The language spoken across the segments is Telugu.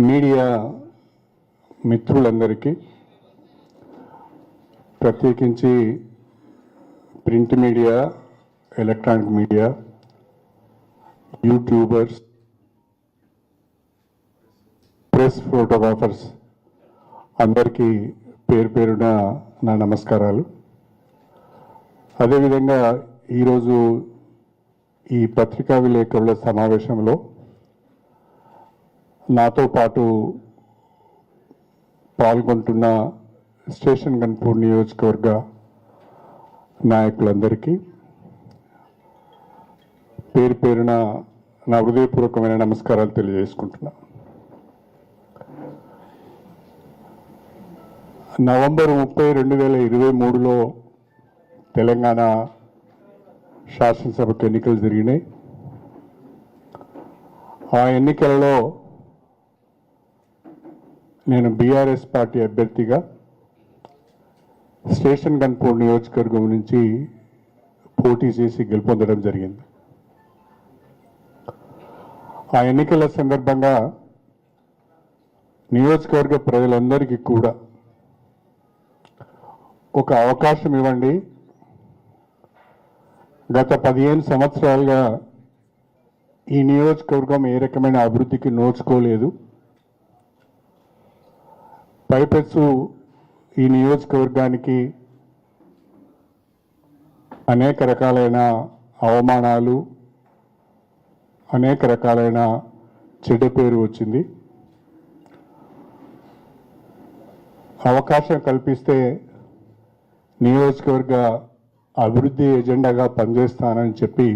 మీడియా మిత్రులందరికీ, ప్రత్యేకించి print media, electronic media, YouTubers, press photographers అందరికీ పేరు పేరున నా నమస్కారాలు. అదేవిధంగా ఈరోజు ఈ పత్రికా విలేకరుల సమావేశంలో నాతో పాటు పాల్గొంటున్న స్టేషన్ గన్పూర్ నియోజకవర్గ నాయకులందరికీ పేరు పేరున నా హృదయపూర్వకమైన నమస్కారాలు తెలియజేసుకుంటున్నా. నవంబర్ 30, 2023లో తెలంగాణ శాసనసభకు ఎన్నికలు జరిగినాయి. ఆ ఎన్నికలలో నేను బీఆర్ఎస్ పార్టీ అభ్యర్థిగా స్టేషన్ గన్పూర్ నియోజకవర్గం నుంచి పోటీ చేసి గెలుపొందడం జరిగింది. ఆ ఎన్నికల సందర్భంగా నియోజకవర్గ ప్రజలందరికీ కూడా ఒక అవకాశం ఇవ్వండి, గత 15 సంవత్సరాలుగా ఈ నియోజకవర్గం ఏ రకమైన అభివృద్ధికి నోచుకోలేదు, పైపెచ్చు ఈ నియోజకవర్గానికి అనేక రకాలైన అవమానాలు, అనేక రకాలైన చెడ్డ పేరు వచ్చింది. అవకాశం కల్పిస్తే నియోజకవర్గ అభివృద్ధి ఎజెండాగా పనిచేస్తానని చెప్పి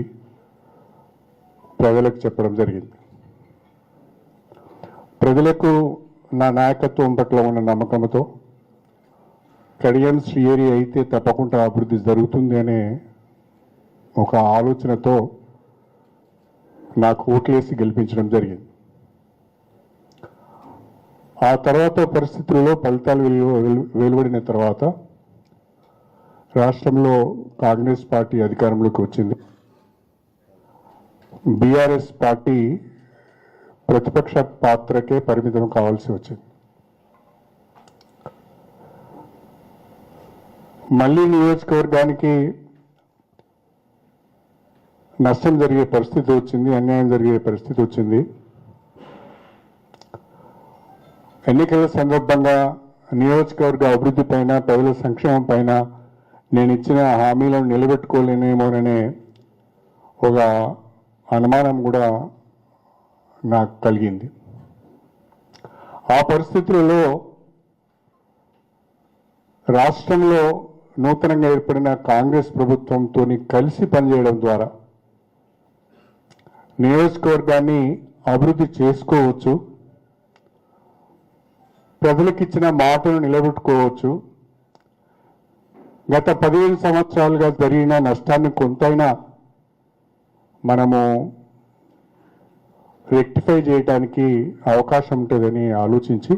ప్రజలకు చెప్పడం జరిగింది. ప్రజలకు నా నాయకత్వం పట్ల ఉన్న నమ్మకంతో కడియం శ్రీహరి అయితే తప్పకుండా అభివృద్ధి జరుగుతుంది అనే ఒక ఆలోచనతో నాకు ఓట్లేసి గెలిపించడం జరిగింది. ఆ తర్వాత పరిస్థితుల్లో ఫలితాలు వెలువడిన తర్వాత రాష్ట్రంలో కాంగ్రెస్ పార్టీ అధికారంలోకి వచ్చింది. బీఆర్ఎస్ పార్టీ ప్రతిపక్ష పాత్రకే పరిమితం కావాల్సి వచ్చింది. మళ్ళీ నియోజకవర్గానికి నష్టం జరిగే పరిస్థితి వచ్చింది, అన్యాయం జరిగే పరిస్థితి వచ్చింది. ఎన్నికల సందర్భంగా నియోజకవర్గ అభివృద్ధి పైన, ప్రజల సంక్షేమం పైన నేను ఇచ్చిన హామీలను నిలబెట్టుకోలేనేమోననే ఒక అనుమానం కూడా నాకు కలిగింది. ఆ పరిస్థితులలో రాష్ట్రంలో నూతనంగా ఏర్పడిన కాంగ్రెస్ ప్రభుత్వంతో కలిసి పనిచేయడం ద్వారా నియోజకవర్గాన్ని అభివృద్ధి చేసుకోవచ్చు, ప్రజలకిచ్చిన మాటను నిలబెట్టుకోవచ్చు, గత 15 సంవత్సరాలుగా జరిగిన నష్టాన్ని కొంతైనా మనము రెక్టిఫై చేయడానికి అవకాశం ఉంటుందని ఆలోచించి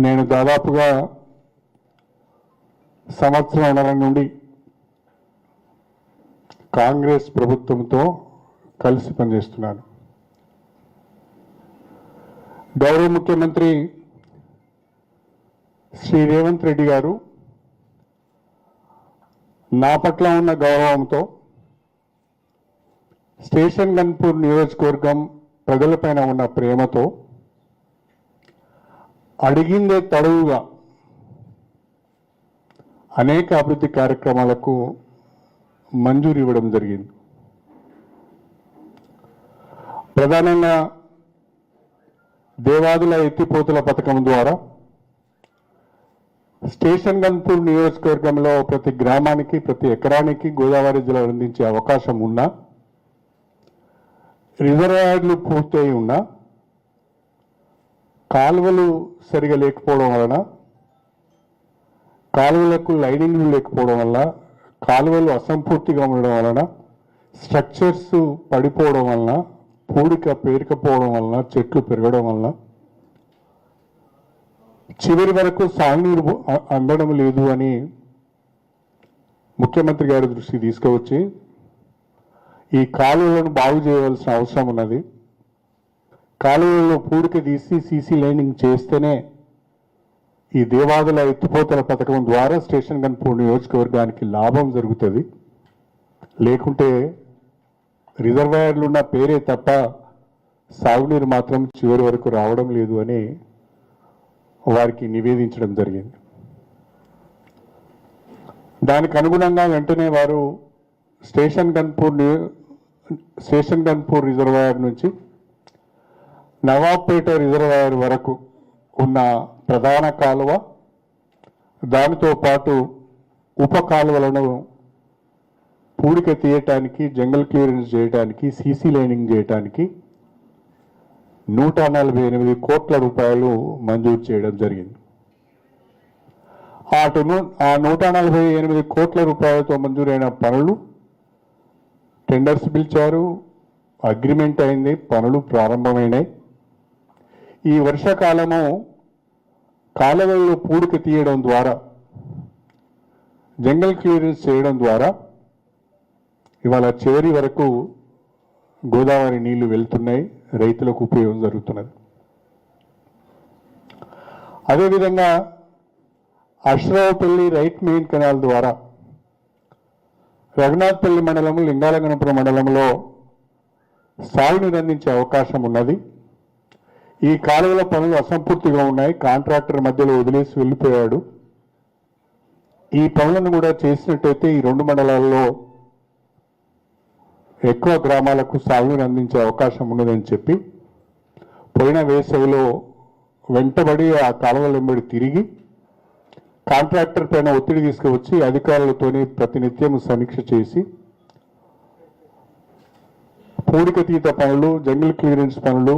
నేను దాదాపుగా సంవత్సరాల నుండి కాంగ్రెస్ ప్రభుత్వంతో కలిసి పనిచేస్తున్నాను. గౌరవ ముఖ్యమంత్రి శ్రీ రేవంత్ రెడ్డి గారు నా పట్ల ఉన్న గౌరవంతో, స్టేషన్ గన్పూర్ నియోజకవర్గం ప్రజలపైన ఉన్న ప్రేమతో అడిగిందే తడువుగా అనేక అభివృద్ధి కార్యక్రమాలకు మంజూరు ఇవ్వడం జరిగింది. ప్రధానంగా దేవాదుల ఎత్తిపోతుల పథకం ద్వారా స్టేషన్ గన్పూర్ నియోజకవర్గంలో ప్రతి గ్రామానికి, ప్రతి ఎకరానికి గోదావరి జలాలు అందించే అవకాశం ఉన్నా, రిజర్వాయర్లు పూర్తయి ఉన్నా, కాలువలు సరిగా లేకపోవడం వలన, కాలువలకు లైనింగ్లు లేకపోవడం వల్ల, కాలువలు అసంపూర్తిగా ఉండడం వలన, స్ట్రక్చర్స్ పడిపోవడం వలన, పూడిక పేరుకపోవడం వలన, చెట్లు పెరగడం వలన చివరి వరకు సాగునీరు అందడం లేదు అని ముఖ్యమంత్రి గారి దృష్టికి తీసుకువచ్చి ఈ కాలువలను బాగు చేయవలసిన అవసరం ఉన్నది. కాలువల్లో పూడిక తీసి సీసీ లైనింగ్ చేస్తేనే ఈ దేవాదుల ఎత్తిపోతల పథకం ద్వారా స్టేషన్ గన్పూర్ నియోజకవర్గానికి లాభం జరుగుతుంది. లేకుంటే రిజర్వాయర్లు ఉన్న పేరే తప్ప సాగునీరు మాత్రం చివరి వరకు రావడం లేదు అని వారికి నివేదించడం జరిగింది. దానికి అనుగుణంగా వెంటనే వారు స్టేషన్ గన్పూర్ రిజర్వాయర్ నుంచి నవాబ్పేట రిజర్వాయర్ వరకు ఉన్న ప్రధాన కాలువ, దానితో పాటు ఉప కాలువలను పూడిక తీయటానికి, జంగల్ క్లియరెన్స్ చేయడానికి, సీసీ లైనింగ్ చేయటానికి 148 కోట్ల రూపాయలు మంజూరు చేయడం జరిగింది. ఆ 148 కోట్ల రూపాయలతో మంజూరైన పనులు టెండర్స్ పిలిచారు, అగ్రిమెంట్ అయింది, పనులు ప్రారంభమైనాయి. ఈ వర్షాకాలము కాలువల్లో పూడిక తీయడం ద్వారా, జంగల్ క్లియరెన్స్ చేయడం ద్వారా ఇవాళ చివరి వరకు గోదావరి నీళ్లు వెళ్తున్నాయి, రైతులకు ఉపయోగం జరుగుతున్నది. అదేవిధంగా అశ్రావపల్లి రైట్ మెయిన్ కెనాల్ ద్వారా రఘునాథ్పల్లి మండలము, లింగాలగనపురం మండలంలో సాగునీరు అందించే అవకాశం ఉన్నది. ఈ కాలువల పనులు అసంపూర్తిగా ఉన్నాయి, కాంట్రాక్టర్ మధ్యలో వదిలేసి వెళ్ళిపోయాడు. ఈ పనులను కూడా చేసినట్టయితే ఈ 2 మండలాల్లో ఎక్కువ గ్రామాలకు సాగునీరు అందించే అవకాశం ఉన్నదని చెప్పి పోయిన వేసవిలో వెంటబడి ఆ కాలువల వెంబడి తిరిగి కాంట్రాక్టర్ పైన ఒత్తిడి తీసుకువచ్చి అధికారులతోని ప్రతినిత్యం సమీక్ష చేసి పూడిక తీత పనులు, జంగిల్ క్లియరెన్స్ పనులు,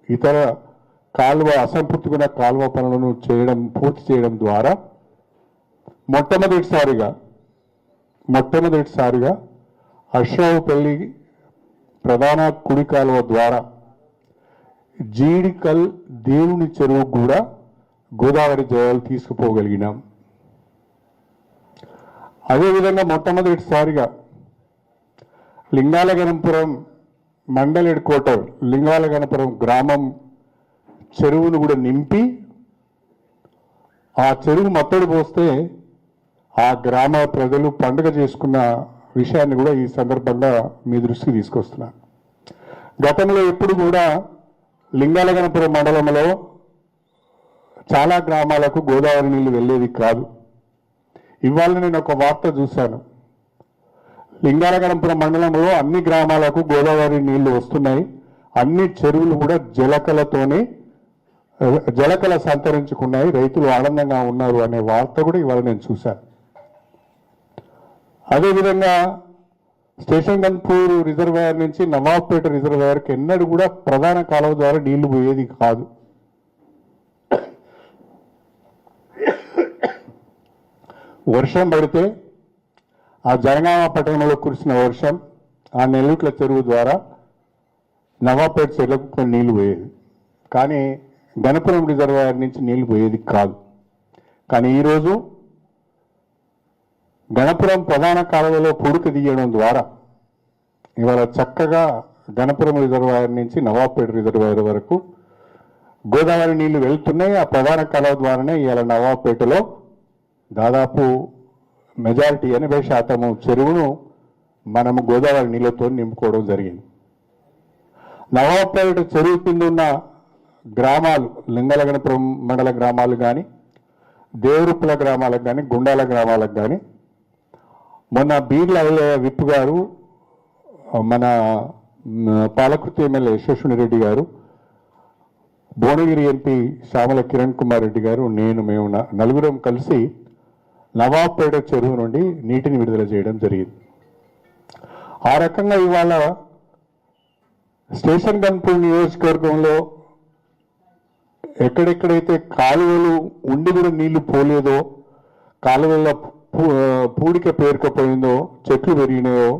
ఇతర కాలువ అసంపూర్తిగా కాలువ పనులను పూర్తి చేయడం ద్వారా మొట్టమొదటిసారిగా అశ్రావుపల్లి ప్రధాన కుడి కాలువ ద్వారా జీడికల్ దేవుని చెరువు కూడా గోదావరి జలాలు తీసుకుపోగలిగినాం. అదేవిధంగా మొట్టమొదటిసారిగా లింగాలగనపురం మండల్ హెడ్ క్వార్టర్ లింగాలగనపురం గ్రామం చెరువును కూడా నింపి ఆ చెరువు మత్తడి పోస్తే ఆ గ్రామ ప్రజలు పండుగ చేసుకున్న విషయాన్ని కూడా ఈ సందర్భంగా మీ దృష్టికి తీసుకొస్తున్నా. గతంలో ఎప్పుడు కూడా లింగాలగనపురం మండలంలో చాలా గ్రామాలకు గోదావరి నీళ్లు వెళ్ళేది కాదు. ఇవాళ నేను ఒక వార్త చూశాను, లింగాలగనపురం మండలంలో అన్ని గ్రామాలకు గోదావరి నీళ్లు వస్తున్నాయి, అన్ని చెరువులు కూడా జలకళ సంతరించుకున్నాయి, రైతులు ఆనందంగా ఉన్నారు అనే వార్త కూడా ఇవాళ నేను చూశాను. అదేవిధంగా స్టేషన్ గన్పూర్ రిజర్వాయర్ నుంచి నవాబ్పేట రిజర్వాయర్కి ఎన్నడూ కూడా ప్రధాన కాలువ ద్వారా నీళ్లు పోయేది కాదు. వర్షం పడితే ఆ జనగామ పట్టణంలో కురిసిన వర్షం ఆ నెల్లూట్ల చెరువు ద్వారా నవాబ్పేట చెరువులకు కొన్ని నీళ్లు పోయేది, కానీ గణపురం రిజర్వాయర్ నుంచి నీళ్లు పోయేది కాదు. కానీ ఈరోజు గణపురం ప్రధాన కాలువలో పూడిక తీయడం ద్వారా ఇవాళ చక్కగా గణపురం రిజర్వాయర్ నుంచి నవాబ్పేట రిజర్వాయర్ వరకు గోదావరి నీళ్లు వెళ్తున్నాయి. ఆ ప్రధాన కాలువ ద్వారానే ఇవాళ నవాబ్పేటలో దాదాపు మెజారిటీ 80% చెరువును మనము గోదావరి నీళ్లతో నింపుకోవడం జరిగింది. నవాబ్పేట చెరువు కింద ఉన్న గ్రామాలు, లింగాలగనపురం మండల గ్రామాలు కానీ, దేవరుప్పుల గ్రామాలకు కానీ, గుండాల గ్రామాలకు కానీ మొన్న బీర్ల విప్ గారు, మన పాలకుర్తి ఎమ్మెల్యే యశస్విని రెడ్డి గారు, భువనగిరి ఎంపీ శ్యామల కిరణ్ కుమార్ రెడ్డి గారు, మేము నలుగురం కలిసి నవాబ్పేట చెరువు నుండి నీటిని విడుదల చేయడం జరిగింది. ఆ రకంగా ఇవాళ స్టేషన్ గన్పూర్ నియోజకవర్గంలో ఎక్కడెక్కడైతే కాలువలు ఉండి కూడా నీళ్లు పోలేదో, కాలువల్లో పూడిక పేరుకపోయిందో, చెట్లు పెరిగినాయో,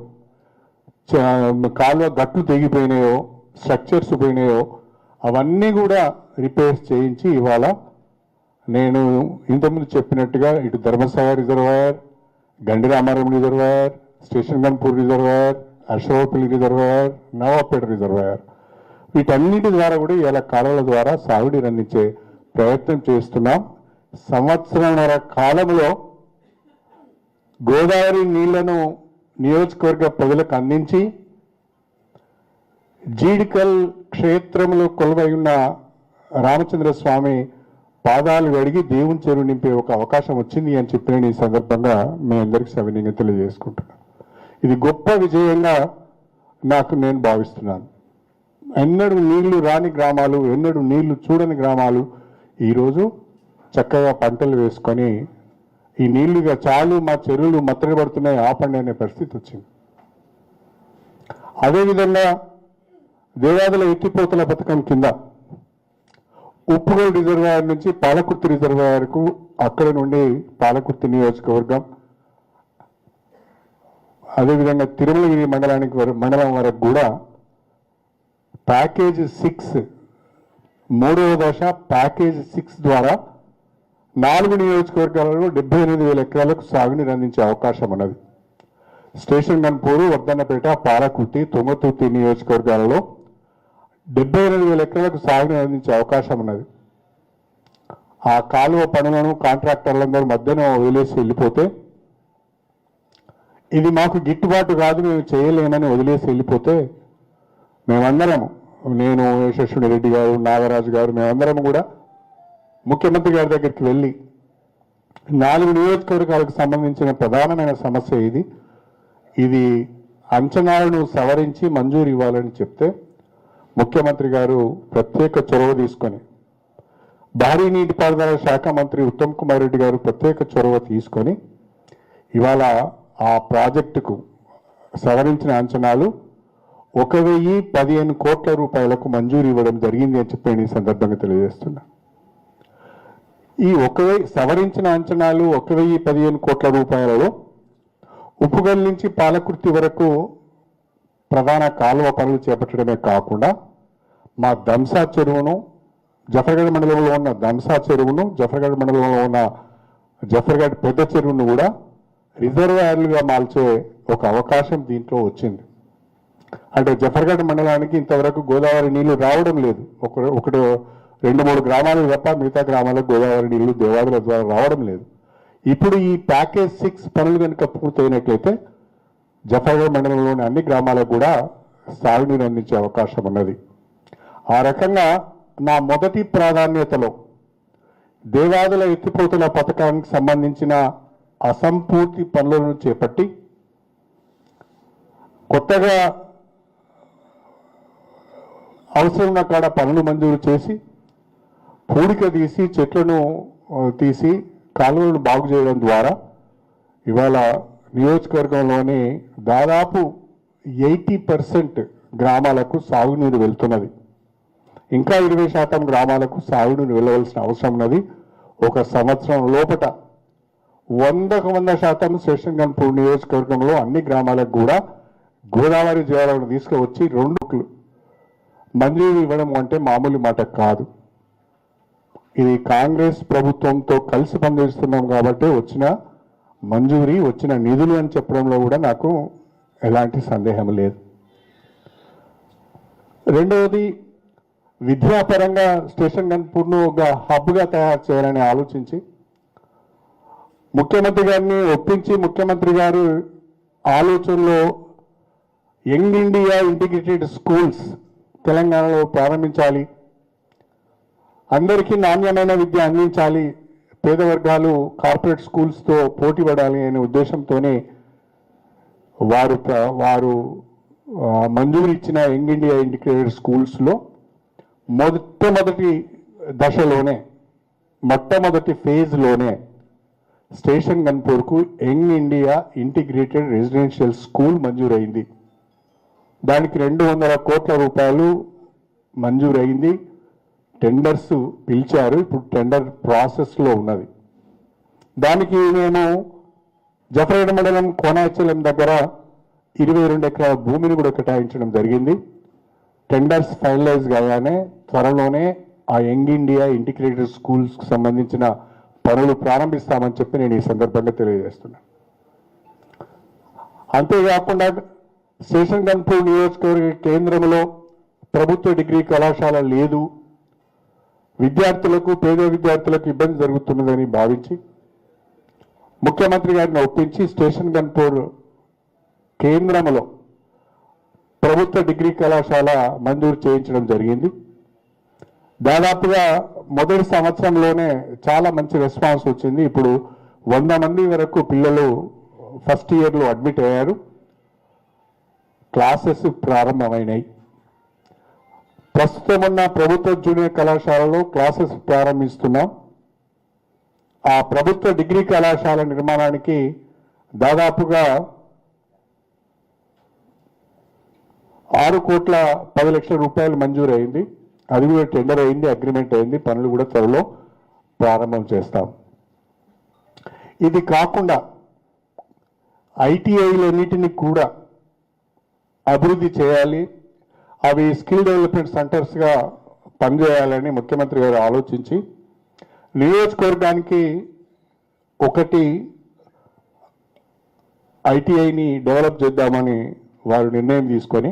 కాలువ గట్లు తెగిపోయినాయో, స్ట్రక్చర్స్ పోయినాయో అవన్నీ కూడా రిపేర్స్ చేయించి ఇవాళ నేను ఇంతకుముందు చెప్పినట్టుగా ఇటు Dharmasagar reservoir, Gandiramaram reservoir, station Ghanpur reservoir, Ashravapalli reservoir, Nawabpet reservoir వీటన్నిటి ద్వారా కూడా ఇలా కాలువల ద్వారా సాగునీరు అందించే ప్రయత్నం చేస్తున్నాం. సంవత్సరంన్నర కాలంలో గోదావరి నీళ్లను నియోజకవర్గ ప్రజలకు అందించి జీడికల్ క్షేత్రంలో కొలువై ఉన్న రామచంద్ర స్వామి పాదాలు అడిగి దేవుని చెరువు నింపే ఒక అవకాశం వచ్చింది అని చెప్పి నేను ఈ సందర్భంగా మీ అందరికీ సవినీయంగా తెలియజేసుకుంటున్నాను. ఇది గొప్ప విజయంగా నేను భావిస్తున్నాను. ఎన్నడూ నీళ్లు రాని గ్రామాలు, ఎన్నడూ నీళ్లు చూడని గ్రామాలు ఈరోజు చక్కగా పంటలు వేసుకొని ఈ నీళ్లుగా చాలు మా చెరువులు మత్తడి పడుతున్నాయి ఆపండి అనే పరిస్థితి వచ్చింది. అదేవిధంగా దేవాదుల ఎత్తిపోతల పథకం కింద ఉప్పుగోల్ రిజర్వాయర్ నుంచి పాలకుర్తి రిజర్వాయర్కు, అక్కడి నుండి పాలకుర్తి నియోజకవర్గం, అదేవిధంగా తిరుమలగిరి మండలం వరకు కూడా ప్యాకేజ్ 6 మూడవ దశ ప్యాకేజ్ 6 ద్వారా 4 నియోజకవర్గాలలో 78,000 ఎకరాలకు సాగునీరు అందించే అవకాశం ఉన్నది. స్టేషన్ గన్పూరు, వర్ధన్నపేట, పాలకుర్తి, తుంగతుర్తి నియోజకవర్గాలలో 78,000 ఎకరాలకు సాగునీరు అందించే అవకాశం ఉన్నది. ఆ కాలువ పనులను కాంట్రాక్టర్లందరూ మధ్యన వదిలేసి వెళ్ళిపోతే, ఇది మాకు గిట్టుబాటు కాదు, మేము చేయలేమని వదిలేసి వెళ్ళిపోతే, మేమందరం, నేను యశస్విని రెడ్డి గారు, నాగరాజు గారు, మేమందరం కూడా ముఖ్యమంత్రి గారి దగ్గరికి వెళ్ళి 4 నియోజకవర్గాలకు సంబంధించిన ప్రధానమైన సమస్య ఇది అంచనాలను సవరించి మంజూరు ఇవ్వాలని చెప్తే ముఖ్యమంత్రి గారు ప్రత్యేక చొరవ తీసుకొని, భారీ నీటిపారుదల శాఖ మంత్రి ఉత్తమ్ కుమార్ రెడ్డి గారు ప్రత్యేక చొరవ తీసుకొని ఇవాళ ఆ ప్రాజెక్టుకు సవరించిన అంచనాలు 1,015 కోట్ల రూపాయలకు మంజూరు ఇవ్వడం జరిగింది అని చెప్పి నేను ఈ సందర్భంగా తెలియజేస్తున్నా. ఈ సవరించిన అంచనాలు 1,015 కోట్ల రూపాయలలో ఉప్పుగల్ నుంచి పాలకుర్తి వరకు ప్రధాన కాలువ పనులు చేపట్టడమే కాకుండా మా దంసా చెరువును, జఫర్గఢ్ మండలంలో ఉన్న దంసా చెరువును, జఫర్గఢ్ మండలంలో ఉన్న జఫర్గఢ్ పెద్ద చెరువును కూడా రిజర్వాయర్లుగా మార్చే ఒక అవకాశం దీంట్లో వచ్చింది. అంటే జఫర్గఢ్ మండలానికి ఇంతవరకు గోదావరి నీళ్లు రావడం లేదు. ఒకటి 2-3 గ్రామాలు తప్ప మిగతా గ్రామాలకు గోదావరి నీళ్లు దేవాదుల ద్వారా రావడం లేదు. ఇప్పుడు ఈ ప్యాకేజ్ 6 పనులు కనుక పూర్తయినట్లయితే జఫర్గఢ్ మండలంలోని అన్ని గ్రామాలకు కూడా సాగునీరు అందించే అవకాశం ఉన్నది. ఆ రకంగా నా మొదటి ప్రాధాన్యతలో దేవాదుల ఎత్తిపోతల పథకానికి సంబంధించిన అసంపూర్తి పనులను చేపట్టి కొత్తగా అవసరం ఉన్న కాడ పనులు మంజూరు చేసి పూడిక తీసి చెట్లను తీసి కాలువలను బాగు చేయడం ద్వారా ఇవాళ నియోజకవర్గంలోని దాదాపు 80% గ్రామాలకు సాగునీరు వెళ్తున్నది. ఇంకా 20% గ్రామాలకు సాగునీరు వెళ్ళవలసిన అవసరం ఉన్నది. ఒక సంవత్సరం లోపట 100% స్టేషన్ గన్పూర్ నియోజకవర్గంలో అన్ని గ్రామాలకు కూడా గోదావరి జలాలను తీసుకువచ్చి 2 మంజూరు ఇవ్వడం అంటే మామూలు మాట కాదు. ఇది కాంగ్రెస్ ప్రభుత్వంతో కలిసి పనిచేస్తున్నాం కాబట్టి వచ్చిన మంజూరీ, వచ్చిన నిధులు అని చెప్పడంలో కూడా నాకు ఎలాంటి సందేహం లేదు. రెండవది, విద్యాపరంగా స్టేషన్ గన్పూర్ను ఒక హబ్గా తయారు చేయాలని ఆలోచించి ముఖ్యమంత్రి గారిని ఒప్పించి ముఖ్యమంత్రి గారు ఆలోచనలో యంగ్ ఇండియా ఇంటిగ్రేటెడ్ స్కూల్స్ తెలంగాణలో ప్రారంభించాలి, అందరికీ నాణ్యమైన విద్య అందించాలి, పేద వర్గాలు కార్పొరేట్ స్కూల్స్తో పోటీ పడాలి అనే ఉద్దేశంతోనే వారు మంజూరు ఇచ్చిన యంగ్ ఇండియా ఇంటిగ్రేటెడ్ స్కూల్స్లో మొట్టమొదటి ఫేజ్లోనే స్టేషన్ గన్పూర్కు young India integrated residential school మంజూరైంది. దానికి 200 కోట్ల రూపాయలు మంజూరైంది. టెండర్స్ పిలిచారు, ఇప్పుడు టెండర్ ప్రాసెస్లో ఉన్నది. దానికి మేము జఫర్గఢ్ మండలం కోనాచలం దగ్గర 22 ఎకరాల భూమిని కూడా కేటాయించడం జరిగింది. టెండర్స్ ఫైనలైజ్ కాగానే త్వరలోనే ఆ యంగ్ ఇండియా ఇంటిగ్రేటెడ్ స్కూల్స్కి సంబంధించిన పనులు ప్రారంభిస్తామని చెప్పి నేను ఈ సందర్భంగా తెలియజేస్తున్నాను. అంతేకాకుండా స్టేషన్ గన్పూర్ నియోజకవర్గ కేంద్రంలో ప్రభుత్వ డిగ్రీ కళాశాల లేదు, విద్యార్థులకు పేద విద్యార్థులకు ఇబ్బంది జరుగుతున్నదని భావించి ముఖ్యమంత్రి గారిని ఒప్పించి స్టేషన్ గన్పూర్ కేంద్రంలో ప్రభుత్వ డిగ్రీ కళాశాల మంజూరు చేయించడం జరిగింది. దాదాపుగా మొదటి సంవత్సరంలోనే చాలా మంచి రెస్పాన్స్ వచ్చింది. ఇప్పుడు 100 మంది వరకు పిల్లలు ఫస్ట్ ఇయర్లో అడ్మిట్ అయ్యారు. క్లాసెస్ ప్రారంభమైనాయి. ప్రస్తుతం ఉన్న ప్రభుత్వ జూనియర్ కళాశాలలో క్లాసెస్ ప్రారంభిస్తున్నాం. ఆ ప్రభుత్వ డిగ్రీ కళాశాల నిర్మాణానికి దాదాపుగా 6,10,00,000 రూపాయలు మంజూరు అయింది. అది కూడా టెండర్ అయింది, అగ్రిమెంట్ అయింది. పనులు కూడా త్వరలో ప్రారంభం చేస్తాం. ఇది కాకుండా ఐటీఐలన్నిటినీ కూడా అభివృద్ధి చేయాలి, అవి స్కిల్ డెవలప్మెంట్ సెంటర్స్గా పనిచేయాలని ముఖ్యమంత్రి గారు ఆలోచించి నియోజకవర్గానికి ఒకటి ఐటీఐని డెవలప్ చేద్దామని వారు నిర్ణయం తీసుకొని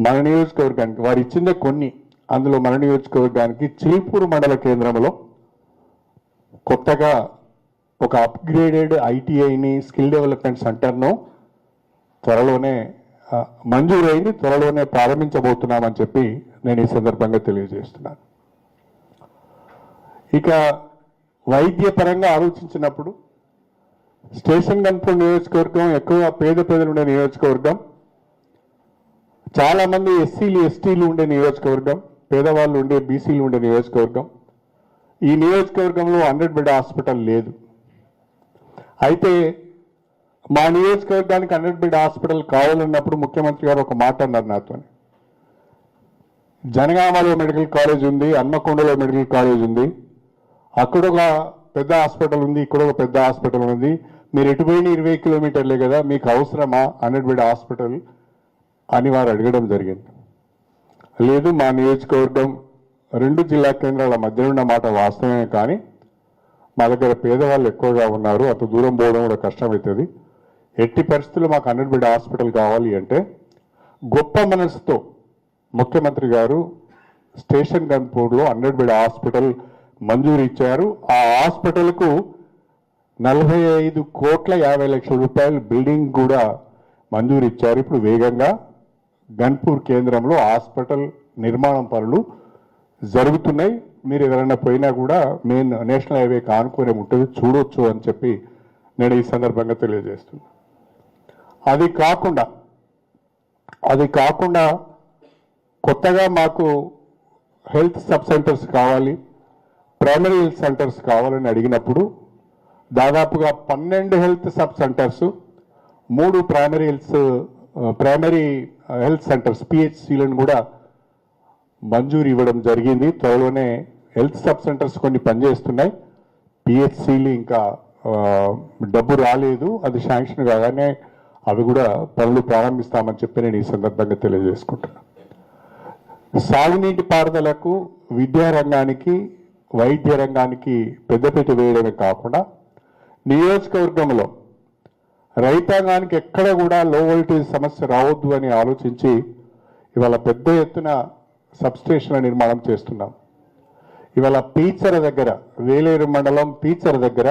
మన నియోజకవర్గానికి వారు ఇచ్చిందే కొన్ని, అందులో మన నియోజకవర్గానికి చిలుపూరు మండల కేంద్రంలో కొత్తగా ఒక అప్గ్రేడెడ్ ఐటీఐని స్కిల్ డెవలప్మెంట్ సెంటర్ను త్వరలోనే మంజూరైంది, త్వరలోనే ప్రారంభించబోతున్నామని చెప్పి నేను ఈ సందర్భంగా తెలియజేస్తున్నాను. ఇక వైద్య పరంగా ఆలోచించినప్పుడు స్టేషన్ గన్పూర్ నియోజకవర్గం ఎక్కువ పేదలు ఉండే నియోజకవర్గం, చాలామంది ఎస్సీలు ఎస్టీలు ఉండే నియోజకవర్గం, పేదవాళ్ళు ఉండే బీసీలు ఉండే నియోజకవర్గం. ఈ నియోజకవర్గంలో 100 బెడ్ హాస్పిటల్ లేదు. అయితే మా నియోజకవర్గానికి 100 బెడ్ హాస్పిటల్ కావాలన్నప్పుడు ముఖ్యమంత్రి గారు ఒక మాట అన్నారు నాతో. జనగామలో మెడికల్ కాలేజ్ ఉంది, హన్మకొండలో మెడికల్ కాలేజ్ ఉంది, అక్కడ ఒక పెద్ద హాస్పిటల్ ఉంది, ఇక్కడ ఒక పెద్ద హాస్పిటల్ ఉంది, మీరు ఎటుపోయిన 20 కిలోమీటర్లే కదా, మీకు అవసరమా 100 బెడ్ హాస్పిటల్ అని వారు అడగడం జరిగింది. లేదు, మా నియోజకవర్గం 2 జిల్లా కేంద్రాల మధ్య ఉన్న మాట వాస్తవమే, కానీ మా దగ్గర పేదవాళ్ళు ఎక్కువగా ఉన్నారు, అంత దూరం పోవడం కూడా కష్టమవుతుంది. ఎట్టి పరిస్థితుల్లో మాకు 100 బెడ్ హాస్పిటల్ కావాలి అంటే గొప్ప మనసుతో ముఖ్యమంత్రి గారు స్టేషన్ గన్పూర్లో 100 బెడ్ హాస్పిటల్ మంజూరు ఇచ్చారు. ఆ హాస్పిటల్కు 45,50,00,000 రూపాయలు బిల్డింగ్ కూడా మంజూరు ఇచ్చారు. ఇప్పుడు వేగంగా గన్పూర్ కేంద్రంలో హాస్పిటల్ నిర్మాణం పనులు జరుగుతున్నాయి. మీరు ఎవరైనా పోయినా కూడా మెయిన్ నేషనల్ హైవేకి ఆనుకునే ఉంటుంది, చూడొచ్చు అని చెప్పి నేను ఈ సందర్భంగా తెలియజేస్తున్నాను. అది కాకుండా కొత్తగా మాకు హెల్త్ సబ్ సెంటర్స్ కావాలి, ప్రైమరీ హెల్త్ సెంటర్స్ కావాలని అడిగినప్పుడు దాదాపుగా 12 health sub centres, 3 primary health centres పిహెచ్సిలను కూడా మంజూరు ఇవ్వడం జరిగింది. త్వరలోనే హెల్త్ సబ్ సెంటర్స్ కొన్ని పనిచేస్తున్నాయి, పిహెచ్సిలు ఇంకా డబ్బు రాలేదు, అది శాంక్షన్ కాగానే అవి కూడా పనులు ప్రారంభిస్తామని చెప్పి నేను ఈ సందర్భంగా తెలియజేసుకుంటున్నాను. సాగునీటి పారుదలకు, విద్యారంగానికి, వైద్య రంగానికి పెద్దపీట వేయడమే కాకుండా నియోజకవర్గంలో రైతాంగానికి ఎక్కడ కూడా లో వోల్టేజ్ సమస్య రావద్దు అని ఆలోచించి ఇవాళ పెద్ద ఎత్తున సబ్స్టేషన్ల నిర్మాణం చేస్తున్నాం. ఇవాళ పీచర దగ్గర, వేలేరు మండలం పీచర దగ్గర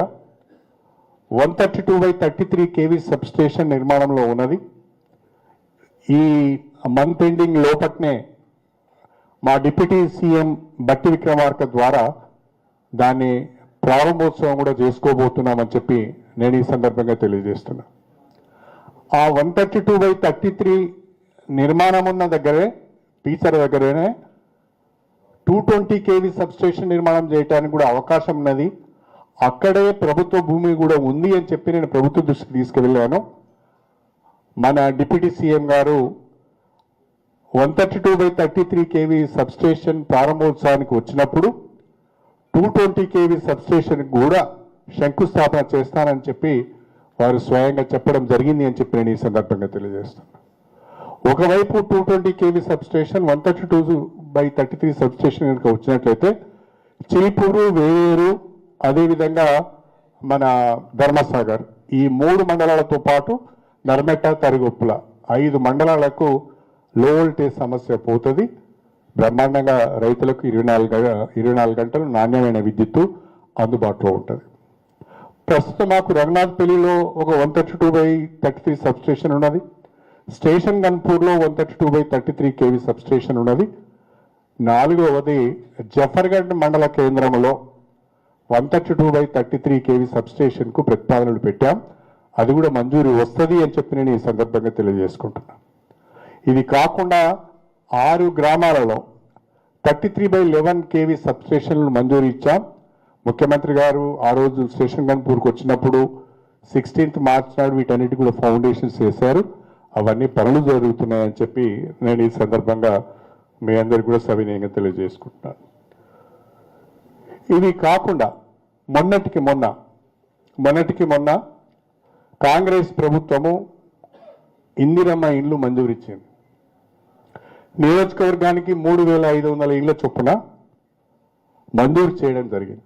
132/33 kV సబ్స్టేషన్ నిర్మాణంలో ఉన్నది. ఈ మంత్ ఎండింగ్ లోపట్నే మా డిప్యూటీ సీఎం బట్టి విక్రమార్క ద్వారా దాన్ని ప్రారంభోత్సవం కూడా చేసుకోబోతున్నామని చెప్పి నేను ఈ సందర్భంగా తెలియజేస్తున్నా. ఆ 132/33 నిర్మాణం ఉన్న దగ్గరే, పీచర దగ్గరనే 220 kV సబ్స్టేషన్ నిర్మాణం చేయడానికి కూడా అవకాశం ఉన్నది. అక్కడే ప్రభుత్వ భూమి కూడా ఉంది అని చెప్పి నేను ప్రభుత్వ దృష్టికి తీసుకువెళ్ళాను. మన డిప్యూటీ సీఎం గారు 132/33 kV సబ్స్టేషన్ ప్రారంభోత్సవానికి వచ్చినప్పుడు 220 kV సబ్స్టేషన్ కూడా శంకుస్థాపన చేస్తానని చెప్పి వారు స్వయంగా చెప్పడం జరిగింది అని చెప్పి నేను ఈ సందర్భంగా తెలియజేస్తున్నాను. ఒకవైపు 220 kV సబ్స్టేషన్, 132/33 సబ్స్టేషన్ కనుక వచ్చినట్లయితే చిలుపూరు, వేలేరు, అదేవిధంగా మన ధర్మసాగర్, ఈ 3 మండలాలతో పాటు నర్మెట్ట, తరిగొప్పుల 5 మండలాలకు లో వోల్టేజ్ సమస్య పోతుంది. బ్రహ్మాండంగా రైతులకు 24 గంటలు నాణ్యమైన విద్యుత్తు అందుబాటులో ఉంటుంది. ప్రస్తుతం మాకు రఘునాథ్పల్లిలో ఒక 132/33 సబ్స్టేషన్ ఉన్నది. స్టేషన్ గన్పూర్లో 132/33 kV సబ్స్టేషన్ ఉన్నది. 4వది జఫర్గఢ్ మండల కేంద్రంలో 132/33 kV సబ్స్టేషన్కు ప్రతిపాదనలు పెట్టాం. అది కూడా మంజూరు వస్తుంది అని చెప్పి నేను ఈ సందర్భంగా తెలియజేసుకుంటున్నాను. ఇది కాకుండా 6 గ్రామాలలో 33/11 kV సబ్స్టేషన్లు మంజూరు ఇచ్చాం. ముఖ్యమంత్రి గారు ఆ రోజు స్టేషన్ గన్పూర్కి వచ్చినప్పుడు 16th మార్చ్ నాడు వీటన్నిటి కూడా ఫౌండేషన్స్ వేశారు. అవన్నీ పనులు జరుగుతున్నాయని చెప్పి నేను ఈ సందర్భంగా మీ అందరికీ కూడా సవినయంగా తెలియజేసుకుంటున్నాను. ఇవి కాకుండా మొన్నటికి మొన్న కాంగ్రెస్ ప్రభుత్వము ఇందిరమ్మ ఇండ్లు మంజూరు ఇచ్చింది. నియోజకవర్గానికి 3,500 ఇళ్ల చొప్పున మంజూరు చేయడం జరిగింది.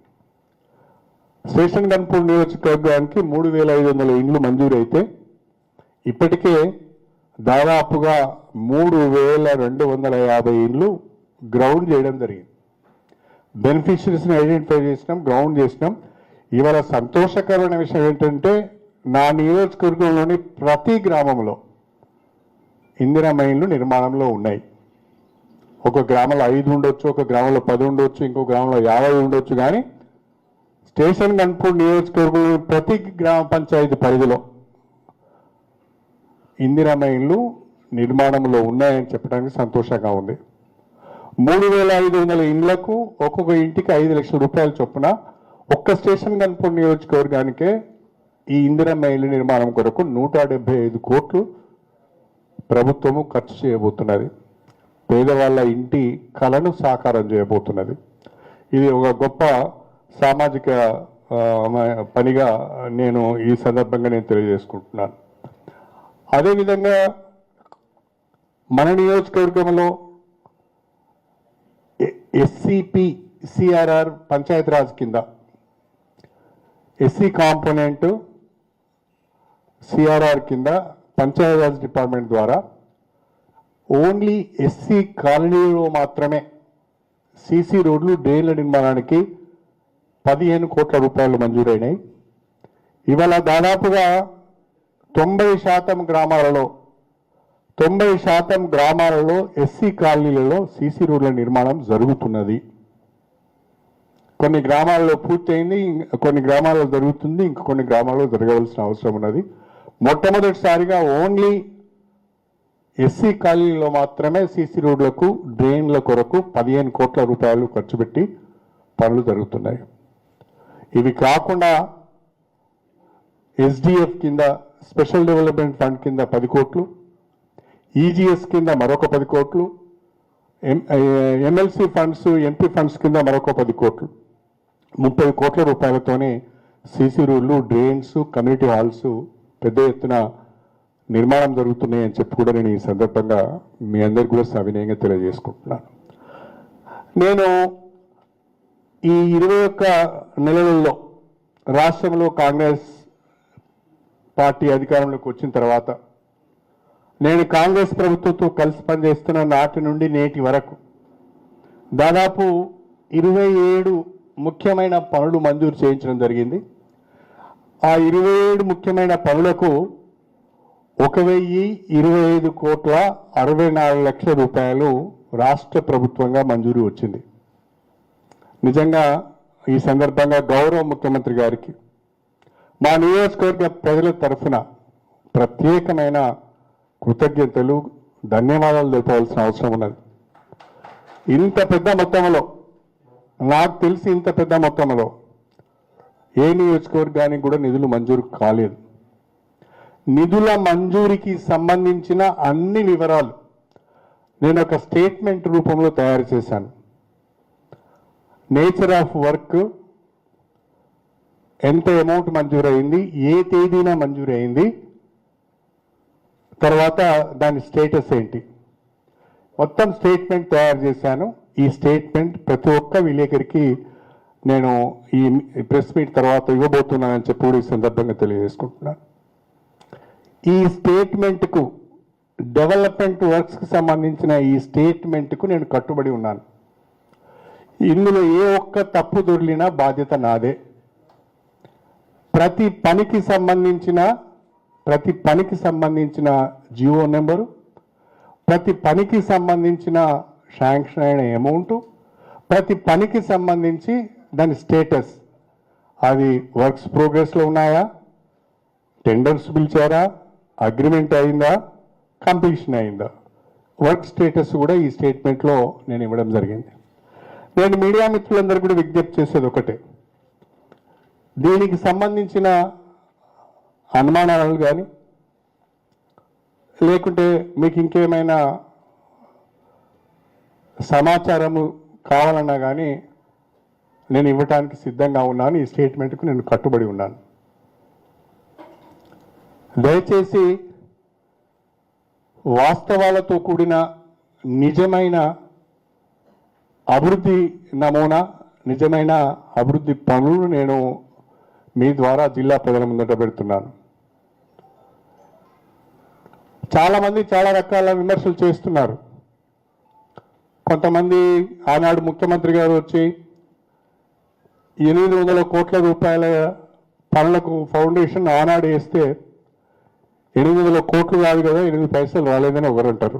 స్టేషన్ గన్పూర్ నియోజకవర్గానికి 3,500 ఇండ్లు మంజూరు అయితే ఇప్పటికే దాదాపుగా 3,250 ఇండ్లు గ్రౌండ్ చేయడం జరిగింది. బెనిఫిషరీస్ని ఐడెంటిఫై చేసినాం, గ్రౌండ్ చేసినాం. ఇవాళ సంతోషకరమైన విషయం ఏంటంటే నా నియోజకవర్గంలోని ప్రతి గ్రామంలో ఇందిరమ్మ ఇండ్లు నిర్మాణంలో ఉన్నాయి. ఒక గ్రామంలో 5 ఉండొచ్చు, ఒక గ్రామంలో 10 ఉండొచ్చు, ఇంకో గ్రామంలో 50 ఉండొచ్చు. కానీ స్టేషన్ గన్పూర్ నియోజకవర్గంలో ప్రతి గ్రామ పంచాయతీ పరిధిలో ఇందిరమ్మ ఇండ్లు నిర్మాణంలో ఉన్నాయని చెప్పడానికి సంతోషంగా ఉంది. 3,500 ఇండ్లకు ఒక్కొక్క ఇంటికి 5 లక్షల రూపాయల చొప్పున ఒక్క స్టేషన్ గన్పూర్ నియోజకవర్గానికే ఈ ఇందిరమ్మ ఇళ్ల నిర్మాణం కొరకు 175 కోట్లు ప్రభుత్వము ఖర్చు చేయబోతున్నది. పేదవాళ్ళ ఇంటి కలను సాకారం చేయబోతున్నది. ఇది ఒక గొప్ప సామాజిక పనిగా నేను ఈ సందర్భంగా తెలియజేసుకుంటున్నాను. అదేవిధంగా మన నియోజకవర్గంలో ఎస్సిపి సిఆర్ఆర్ పంచాయతీరాజ్ కింద ఎస్సీ కాంపోనెంట్ సిఆర్ఆర్ కింద పంచాయతీరాజ్ డిపార్ట్మెంట్ ద్వారా ఓన్లీ ఎస్సీ కాలనీలో మాత్రమే సీసీ రోడ్లు, డ్రైన్ల నిర్మాణానికి 15 కోట్ల రూపాయలు మంజూరైనాయి. ఇవాళ దాదాపుగా 90% గ్రామాలలో ఎస్సీ కాలనీలలో సీసీ రోడ్ల నిర్మాణం జరుగుతున్నది. కొన్ని గ్రామాల్లో పూర్తయింది, కొన్ని గ్రామాల్లో జరుగుతుంది, ఇంకా కొన్ని గ్రామాల్లో జరగవలసిన అవసరం ఉన్నది. మొట్టమొదటిసారిగా ఓన్లీ ఎస్సీ కాలనీలో మాత్రమే సీసీ రోడ్లకు, డ్రైన్ల కొరకు 15 కోట్ల రూపాయలు ఖర్చు పెట్టి పనులు జరుగుతున్నాయి. ఇవి కాకుండా ఎస్డిఎఫ్ కింద, స్పెషల్ డెవలప్మెంట్ ఫండ్ కింద 10 కోట్లు, ఈజీఎస్ కింద మరొక 10 కోట్లు, ఎమ్మెల్సీ ఫండ్స్, ఎంపీ ఫండ్స్ కింద మరొక 10 కోట్లు, 30 కోట్ల రూపాయలతోనే సీసీ రోడ్లు, డ్రైన్స్, కమ్యూనిటీ హాల్స్ పెద్ద ఎత్తున నిర్మాణం జరుగుతున్నాయి అని చెప్పి కూడా నేను ఈ సందర్భంగా మీ అందరికి కూడా సవినయంగా తెలియజేసుకుంటున్నాను. నేను ఈ 21 నెలలలో రాష్ట్రంలో కాంగ్రెస్ పార్టీ అధికారంలోకి వచ్చిన తర్వాత నేను కాంగ్రెస్ ప్రభుత్వంతో కలిసి పనిచేస్తున్న నాటి నుండి నేటి వరకు దాదాపు 27 ముఖ్యమైన పనులు మంజూరు చేయించడం జరిగింది. ఆ 27 ముఖ్యమైన పనులకు 1,025,64 లక్షల రూపాయలు రాష్ట్ర ప్రభుత్వంగా మంజూరు వచ్చింది. నిజంగా ఈ సందర్భంగా గౌరవ ముఖ్యమంత్రి గారికి మా నియోజకవర్గ ప్రజల తరఫున ప్రత్యేకమైన కృతజ్ఞతలు, ధన్యవాదాలు తెలపవలసిన అవసరం ఉన్నది. ఇంత పెద్ద మొత్తంలో, నాకు తెలిసి ఇంత పెద్ద మొత్తంలో ఏ నియోజకవర్గానికి కూడా నిధులు మంజూరు కాలేదు. నిధుల మంజూరికి సంబంధించిన అన్ని వివరాలు నేను ఒక స్టేట్మెంట్ రూపంలో తయారు చేశాను. నేచర్ ఆఫ్ వర్క్, ఎంత అమౌంట్ మంజూరైంది, ఏ తేదీన మంజూరైంది, తర్వాత దాని స్టేటస్ ఏంటి, మొత్తం స్టేట్మెంట్ తయారు చేశాను. ఈ స్టేట్మెంట్ ప్రతి ఒక్క విలేకరికి నేను ఈ ప్రెస్ మీట్ తర్వాత ఇవ్వబోతున్నానని చెప్పి కూడా ఈ సందర్భంగా తెలియజేసుకుంటున్నాను. ఈ స్టేట్మెంట్కు డెవలప్మెంట్ వర్క్స్కి సంబంధించిన ఈ స్టేట్మెంట్కు నేను కట్టుబడి ఉన్నాను. ఇందులో ఏ ఒక్క తప్పు దొర్లినా బాధ్యత నాదే. ప్రతి పనికి సంబంధించిన జియో నెంబరు, ప్రతి పనికి సంబంధించిన శాంక్షన్ అయిన అమౌంటు, ప్రతి పనికి సంబంధించి దాని స్టేటస్, అది వర్క్స్ ప్రోగ్రెస్లో ఉన్నాయా, టెండర్స్ పిలిచారా, అగ్రిమెంట్ అయిందా, కంప్లీషన్ అయిందా, వర్క్ స్టేటస్ కూడా ఈ స్టేట్మెంట్లో నేను ఇవ్వడం జరిగింది. నేను మీడియా మిత్రులందరూ కూడా విజ్ఞప్తి చేసేది ఒకటే, దీనికి సంబంధించిన అనుమానాలు కానీ లేకుంటే మీకు ఇంకేమైనా సమాచారము కావాలన్నా కానీ నేను ఇవ్వటానికి సిద్ధంగా ఉన్నాను. ఈ స్టేట్మెంట్కు నేను కట్టుబడి ఉన్నాను. దయచేసి వాస్తవాలతో కూడిన నిజమైన అభివృద్ధి నమూనా, నిజమైన అభివృద్ధి పనులు నేను మీ ద్వారా జిల్లా ప్రజల ముందట పెడుతున్నాను. చాలామంది చాలా రకాల విమర్శలు చేస్తున్నారు. కొంతమంది ఆనాడు ముఖ్యమంత్రి గారు వచ్చి 800 కోట్ల రూపాయల పనులకు ఫౌండేషన్ ఆనాడు వేస్తే 800 కోట్లు కాదు కదా, 8 పైసలు రాలేదని ఎవరంటారు.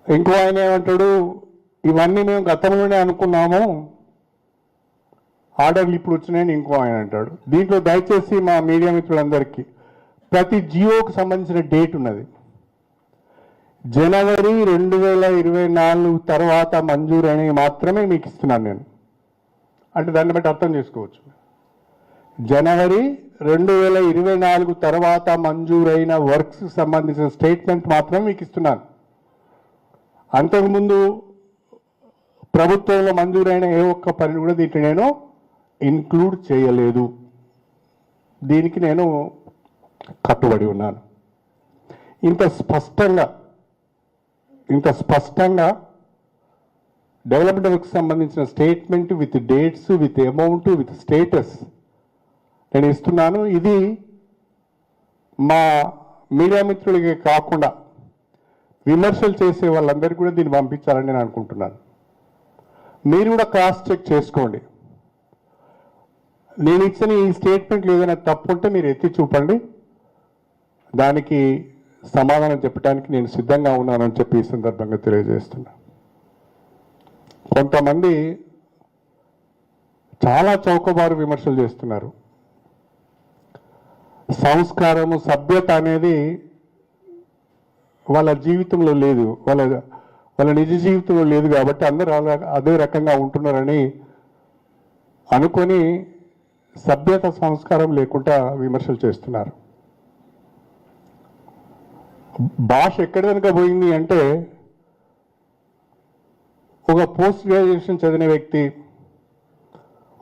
ఇంకో ఆయన ఏమంటాడు, ఇవన్నీ మేము గతంలోనే అనుకున్నాము, ఆర్డర్లు ఇప్పుడు వచ్చినాయని ఇంకో ఆయన అంటాడు. దీంట్లో దయచేసి మా మీడియా మిత్రులందరికీ ప్రతి జియోకు సంబంధించిన డేట్ ఉన్నది. జనవరి 2024 తర్వాత మంజూరు మాత్రమే మీకు ఇస్తున్నాను నేను. అంటే దాన్ని బట్టి అర్థం చేసుకోవచ్చు, జనవరి 2024 తర్వాత మంజూరైన వర్క్స్ సంబంధించిన స్టేట్మెంట్ మాత్రమే మీకు ఇస్తున్నాను. అంతకుముందు ప్రభుత్వంలో మంజూరైన ఏ ఒక్క పని కూడా దీంట్లో నేను ఇన్క్లూడ్ చేయలేదు. దీనికి నేను కట్టుబడి ఉన్నాను. ఇంత స్పష్టంగా డెవలప్మెంట్ వర్క్స్ సంబంధించిన statement with dates, with amount, with status నేను ఇస్తున్నాను. ఇది మా మీడియా మిత్రులకి కాకుండా విమర్శలు చేసే వాళ్ళందరికీ కూడా దీన్ని పంపించాలని నేను అనుకుంటున్నాను. మీరు కూడా క్రాస్ చెక్ చేసుకోండి. నేను ఇచ్చిన ఈ స్టేట్మెంట్లు ఏదైనా తప్పు ఉంటే మీరు ఎత్తి చూపండి, దానికి సమాధానం చెప్పడానికి నేను సిద్ధంగా ఉన్నానని చెప్పి ఈ సందర్భంగా తెలియజేస్తున్నా. కొంతమంది చాలా చౌకబారు విమర్శలు చేస్తున్నారు. సంస్కారము, సభ్యత అనేది వాళ్ళ జీవితంలో లేదు, వాళ్ళ నిజ జీవితంలో లేదు కాబట్టి అందరూ అదే రకంగా ఉంటున్నారని అనుకొని సభ్యత, సంస్కారం లేకుండా విమర్శలు చేస్తున్నారు. భాష ఎక్కడి కనుక పోయింది అంటే, ఒక పోస్ట్ గ్రాడ్యుయేషన్ చదివిన వ్యక్తి,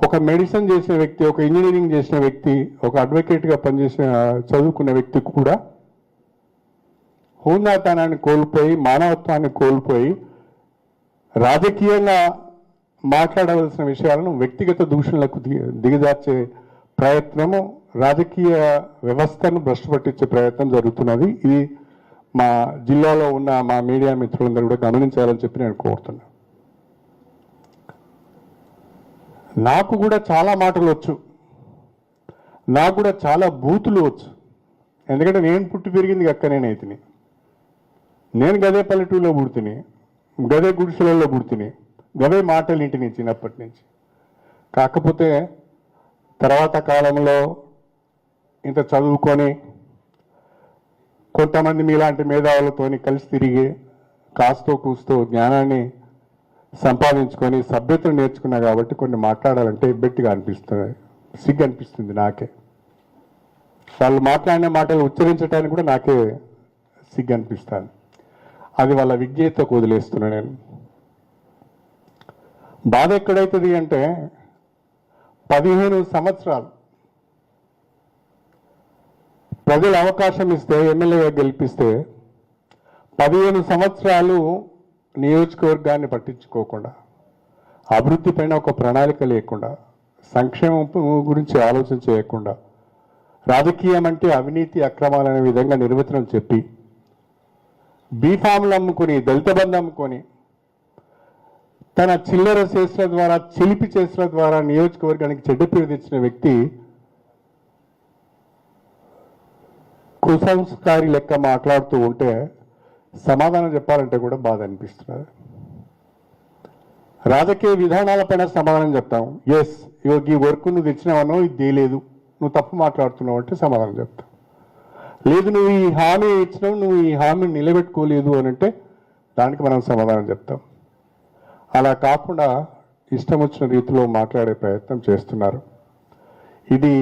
ఒక మెడిసిన్ చేసిన వ్యక్తి, ఒక ఇంజనీరింగ్ చేసిన వ్యక్తి, ఒక అడ్వకేట్గా చదువుకున్న వ్యక్తి కూడా హోందాతనాన్ని కోల్పోయి, మానవత్వాన్ని కోల్పోయి, రాజకీయంగా మాట్లాడవలసిన విషయాలను వ్యక్తిగత దూషణలకు దిగజార్చే ప్రయత్నము, రాజకీయ వ్యవస్థను భ్రష్టు పట్టించే ప్రయత్నం జరుగుతున్నది. ఇది మా జిల్లాలో ఉన్న మా మీడియా మిత్రులందరూ కూడా గమనించాలని చెప్పి నేను కోరుతున్నా. నాకు కూడా చాలా మాటలు వచ్చు, నాకు కూడా చాలా బూతులు వచ్చు. ఎందుకంటే నేను పుట్టి పెరిగింది అక్క, నేనైతిని, నేను గదే పల్లెటూరులో పుడుతుని, గదే గుడిసెలలో పుడుతుని, గదే మాటలు ఇంటిని చిన్నప్పటి నుంచి. కాకపోతే తర్వాత కాలంలో ఇంత చదువుకొని కొంతమంది మీలాంటి మేధావులతోని కలిసి తిరిగి కాస్తో కూస్తో జ్ఞానాన్ని సంపాదించుకొని సభ్యతను నేర్చుకున్నా కాబట్టి కొన్ని మాట్లాడాలంటే ఇబ్బెట్టిగా అనిపిస్తుంది, సిగ్గు అనిపిస్తుంది నాకే. వాళ్ళు మాట్లాడిన మాటలు ఉచ్చరించడానికి కూడా నాకే సిగ్గు అనిపిస్తుంది. అది వాళ్ళ విజ్ఞతకు వదిలేస్తున్నా నేను. బాధ ఎక్కడైతుంది అంటే 15 సంవత్సరాలు ప్రజలు అవకాశం ఇస్తే, ఎమ్మెల్యేగా గెలిపిస్తే 15 సంవత్సరాలు నియోజకవర్గాన్ని పట్టించుకోకుండా, అభివృద్ధి పైన ఒక ప్రణాళిక లేకుండా, సంక్షేమం గురించి ఆలోచన చేయకుండా, రాజకీయం అంటే అవినీతి అక్రమాలనే విధంగా నిర్వచనం చెప్పి బీఫామ్లు అమ్ముకొని దళిత బంధు అమ్ముకొని తన చిల్లర చేసిన ద్వారా చిలిపి చేసిన ద్వారా నియోజకవర్గానికి చెడ్డ పేరు తెచ్చిన వ్యక్తి కుసంస్కారి లెక్క మాట్లాడుతూ ఉంటే సమాధానం చెప్పాలంటే కూడా బాధ అనిపిస్తున్నది. రాజకీయ విధానాలపైన సమాధానం చెప్తాం. ఎస్ ఈ వర్క్ నువ్వు తెచ్చినావనో ఇది చేయలేదు, నువ్వు తప్పు మాట్లాడుతున్నావు అంటే సమాధానం చెప్తాం. లేదు నువ్వు ఈ హామీ ఇచ్చినావు, నువ్వు ఈ హామీని నిలబెట్టుకోలేదు అని అంటే దానికి మనం సమాధానం చెప్తాం. అలా కాకుండా ఇష్టం వచ్చిన రీతిలో మాట్లాడే ప్రయత్నం చేస్తున్నారు. ఇది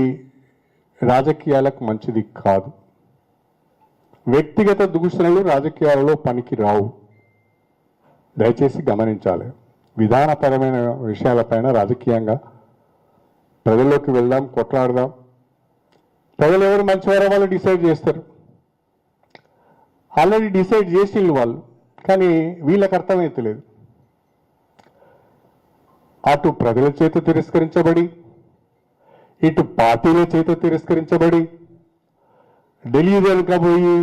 రాజకీయాలకు మంచిది కాదు. వ్యక్తిగత దూషణలు రాజకీయాలలో పనికి రావు. దయచేసి గమనించాలి. విధానపరమైన విషయాలపైన రాజకీయంగా ప్రజల్లోకి వెళ్దాం, కొట్లాడదాం. ప్రజలు ఎవరు మంచివారో వాళ్ళు డిసైడ్ చేస్తారు. ఆల్రెడీ డిసైడ్ చేసిండు వాళ్ళు, కానీ వీళ్ళకి అర్థమైతలేదు. అటు ప్రజల చేత తిరస్కరించబడి, ఇటు పార్టీల చేత తిరస్కరించబడి, ఢిల్లీ వెనుక పోయి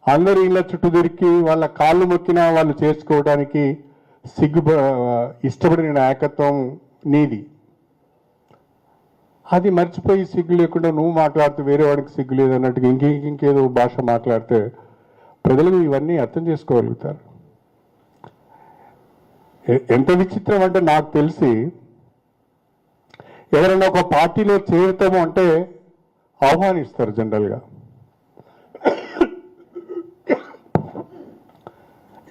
అందరూ ఇళ్ళ చుట్టూ దొరికి వాళ్ళ కాళ్ళు మొక్కినా వాళ్ళు చేసుకోవడానికి ఇష్టపడిన నాయకత్వం నీది. అది మర్చిపోయి సిగ్గు లేకుండా నువ్వు మాట్లాడుతూ వేరే వాడికి సిగ్గు లేదన్నట్టుగా ఇంకేదో భాష మాట్లాడితే ప్రజలు ఇవన్నీ అర్థం చేసుకోగలుగుతారు. ఎంత విచిత్రం అంటే, నాకు తెలిసి ఎవరైనా ఒక పార్టీలో చేరుతాము అంటే ఆహ్వానిస్తారు. జనరల్గా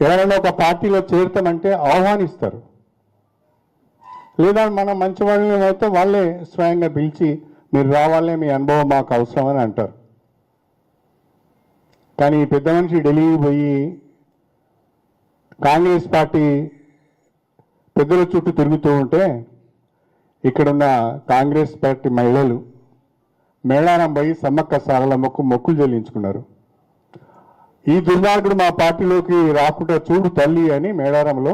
ఎవరైనా ఒక పార్టీలో చేరుతామంటే ఆహ్వానిస్తారు. లేదా మనం మంచి వాళ్ళని అయితే వాళ్ళే స్వయంగా పిలిచి మీరు రావాలనే మీ అనుభవం మాకు అవసరం అని అంటారు. కానీ ఈ పెద్ద మనిషి ఢిల్లీకి పోయి కాంగ్రెస్ పార్టీ పెద్దల చుట్టూ తిరుగుతూ ఉంటే ఇక్కడున్న కాంగ్రెస్ పార్టీ మహిళలు మేళారం పోయి సమ్మక్క సారలమ్మకు మొక్కులు చెల్లించుకున్నారు. ఈ దుర్మార్గుడు మా పార్టీలోకి రాకుండా చూడు తల్లి అని మేళారంలో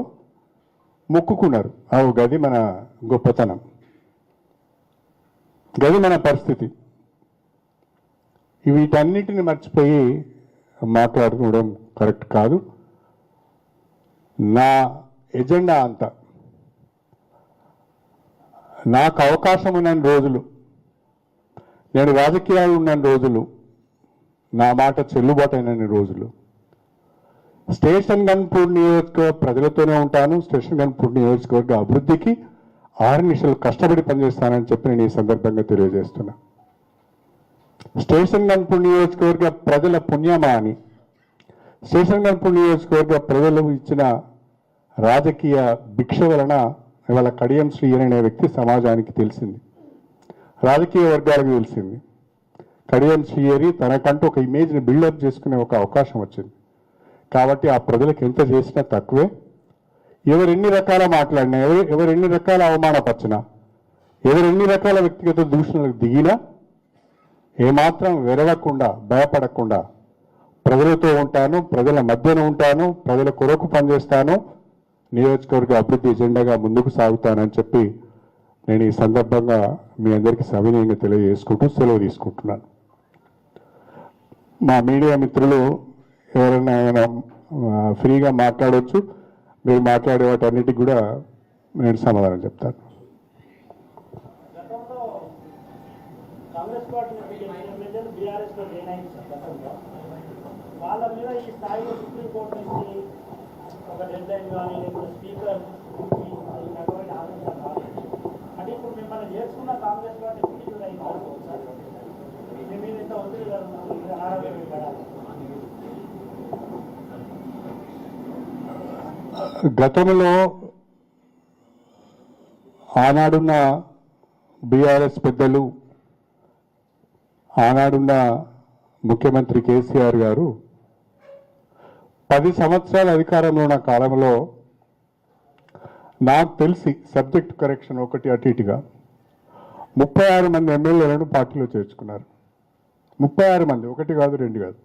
మొక్కుకున్నారు. గది మన గొప్పతనం, గది మన పరిస్థితి. వీటన్నిటిని మర్చిపోయి మాట్లాడుకోవడం కరెక్ట్ కాదు. నా ఎజెండా అంతా నాకు అవకాశం ఉన్న రోజులు, నేను రాజకీయాలు ఉన్న రోజులు, నా మాట చెల్లుబాటు అయిన రోజులు స్టేషన్ గన్పూర్ నియోజకవర్గ ప్రజలతోనే ఉంటాను. స్టేషన్ గన్పూర్ నియోజకవర్గ అభివృద్ధికి 6 నిమిషాలు కష్టపడి పనిచేస్తానని చెప్పి నేను ఈ సందర్భంగా తెలియజేస్తున్నా. స్టేషన్ గన్పూర్ నియోజకవర్గ ప్రజల పుణ్యమా అని, స్టేషన్ గన్పూర్ నియోజకవర్గ ప్రజలు ఇచ్చిన రాజకీయ భిక్ష వలన ఇవాళ కడియం శ్రీ అనే వ్యక్తి సమాజానికి తెలిసింది, రాజకీయ వర్గాలకు తెలిసింది. కడియం శ్రీహరి తనకంటూ ఒక ఇమేజ్ని బిల్డప్ చేసుకునే ఒక అవకాశం వచ్చింది. కాబట్టి ఆ ప్రజలకు ఎంత చేసినా తక్కువే. ఎవరెన్ని రకాల మాట్లాడినా, ఎవరెన్ని రకాల అవమానపరిచినా, ఎవరెన్ని రకాల వ్యక్తిగత దూషణలకు దిగినా ఏమాత్రం వెరవకుండా, భయపడకుండా ప్రజలతో ఉంటాను, ప్రజల మధ్యన ఉంటాను, ప్రజల కొరకు పనిచేస్తాను, నియోజకవర్గ అభివృద్ధి ఎజెండాగా ముందుకు సాగుతానని చెప్పి నేను ఈ సందర్భంగా మీ అందరికీ సవినయంగా తెలియజేసుకుంటూ సెలవు తీసుకుంటున్నాను. మా మీడియా మిత్రులు ఎవరైనా ఫ్రీగా మాట్లాడవచ్చు. మీరు మాట్లాడే వాటన్నిటికి కూడా నేను సమాధానం చెప్తాను. కాంగ్రెస్ పార్టీ బీఆర్ఎస్ లో జాయిన్ అయింది సార్. గతంలో వాళ్ళ మీద ఈ స్థాయిలో సుప్రీంకోర్టు నుంచి ఒక డెడ్ లైన్ కానీ లేకపోతే స్పీకర్ రకమైన ఆదేశాలు రాలేదు. అంటే ఇప్పుడు మిమ్మల్ని చేసుకున్న కాంగ్రెస్ పార్టీ ఎప్పుడు అయింది సార్, మీ మీద ఇంత ఒత్తిడి ఆరోగ్యం పడాలి. గతంలో ఆనాడున్న బీఆర్ఎస్ పెద్దలు, ఆనాడున్న ముఖ్యమంత్రి కేసీఆర్ గారు 10 సంవత్సరాల అధికారంలో ఉన్న కాలంలో నాకు తెలిసి సబ్జెక్ట్ కరెక్షన్ ఒకటి అటు ఇటుగా 36 మంది ఎమ్మెల్యేలను పార్టీలో చేర్చుకున్నారు. 36 మంది, ఒకటి కాదు రెండు కాదు,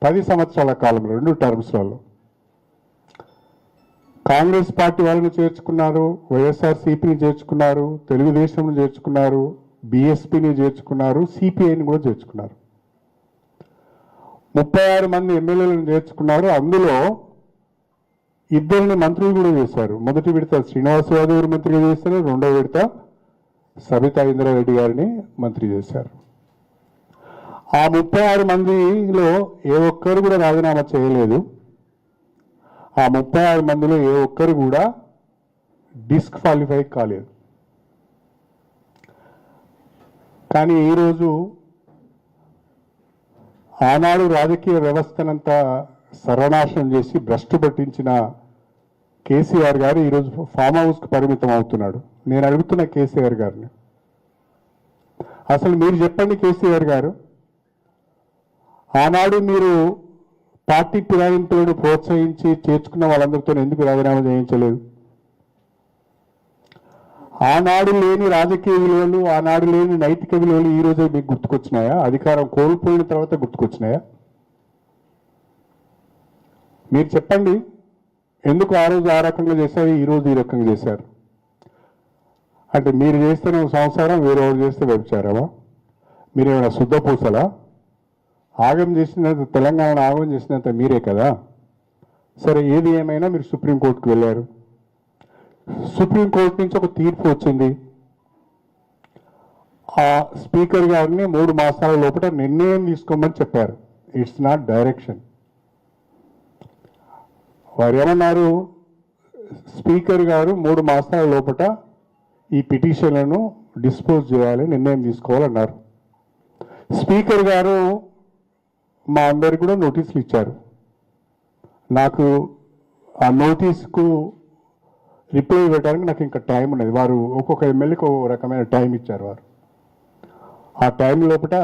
10 సంవత్సరాల కాలంలో 2 టర్మ్స్లలో కాంగ్రెస్ పార్టీ వాళ్ళని చేర్చుకున్నారు, వైఎస్ఆర్సీపీని చేర్చుకున్నారు, తెలుగుదేశంను చేర్చుకున్నారు, బీఎస్పీని చేర్చుకున్నారు, సిపిఐని కూడా చేర్చుకున్నారు. 36 మంది ఎమ్మెల్యేలను చేర్చుకున్నారు. అందులో 2 మంత్రులు కూడా చేశారు. మొదటి విడత శ్రీనివాస్ యాదవ్ మంత్రిగా చేశారు, రెండో విడత సబితా ఇంద్రారెడ్డి గారిని మంత్రి చేశారు. ఆ 36 మందిలో ఏ ఒక్కరు కూడా రాజీనామా చేయలేదు. ఆ 36 మందిలో ఏ ఒక్కరు కూడా డిస్క్వాలిఫై కాలేదు. కానీ ఈరోజు ఆనాడు రాజకీయ వ్యవస్థనంతా సర్వనాశనం చేసి భ్రష్టు పట్టించిన కేసీఆర్ గారు ఈరోజు ఫామ్ హౌస్కి పరిమితం అవుతున్నాడు. నేను అడుగుతున్న కేసీఆర్ గారిని, అసలు మీరు చెప్పండి కేసీఆర్ గారు, ఆనాడు మీరు పార్టీ ఫిరాయింపులను ప్రోత్సహించి చేర్చుకున్న వాళ్ళందరితో ఎందుకు రాజీనామా చేయించలేదు? ఆనాడు లేని రాజకీయ విలువలు, ఆనాడు లేని నైతిక విలువలు ఈ రోజే మీకు గుర్తుకొచ్చినాయా? అధికారం కోల్పోయిన తర్వాత గుర్తుకొచ్చినాయా? మీరు చెప్పండి, ఎందుకు ఆ రోజు ఆ రకంగా చేశారు, ఈ రోజు ఈ రకంగా చేశారు? అంటే మీరు చేస్తే సంసారం, వేరేవాడు చేస్తే వ్యభిచారమా? మీరేమైనా శుద్ధపూసలా? ఆగం చేసినంత, తెలంగాణ ఆగం చేసినంత మీరే కదా. సరే, ఏది ఏమైనా మీరు సుప్రీంకోర్టుకు వెళ్ళారు. సుప్రీంకోర్టు నుంచి ఒక తీర్పు వచ్చింది. ఆ స్పీకర్ గారిని 3 మాసాల లోపల నిర్ణయం తీసుకోమని చెప్పారు. It's not direction. వారు ఏమన్నారు, స్పీకర్ గారు 3 మాసాల లోపల ఈ పిటిషన్లను డిస్పోజ్ చేయాలి, నిర్ణయం తీసుకోవాలన్నారు. స్పీకర్ గారు మా అందరికి కూడా నోటీసులు ఇచ్చారు. నాకు ఆ నోటీస్కు రిప్లై ఇవ్వడానికి నాకు ఇంకా టైం ఉన్నది. వారు ఒక్కొక్క ఎమ్మెల్యేకి ఒక రకమైన టైం ఇచ్చారు. వారు ఆ టైం లోపల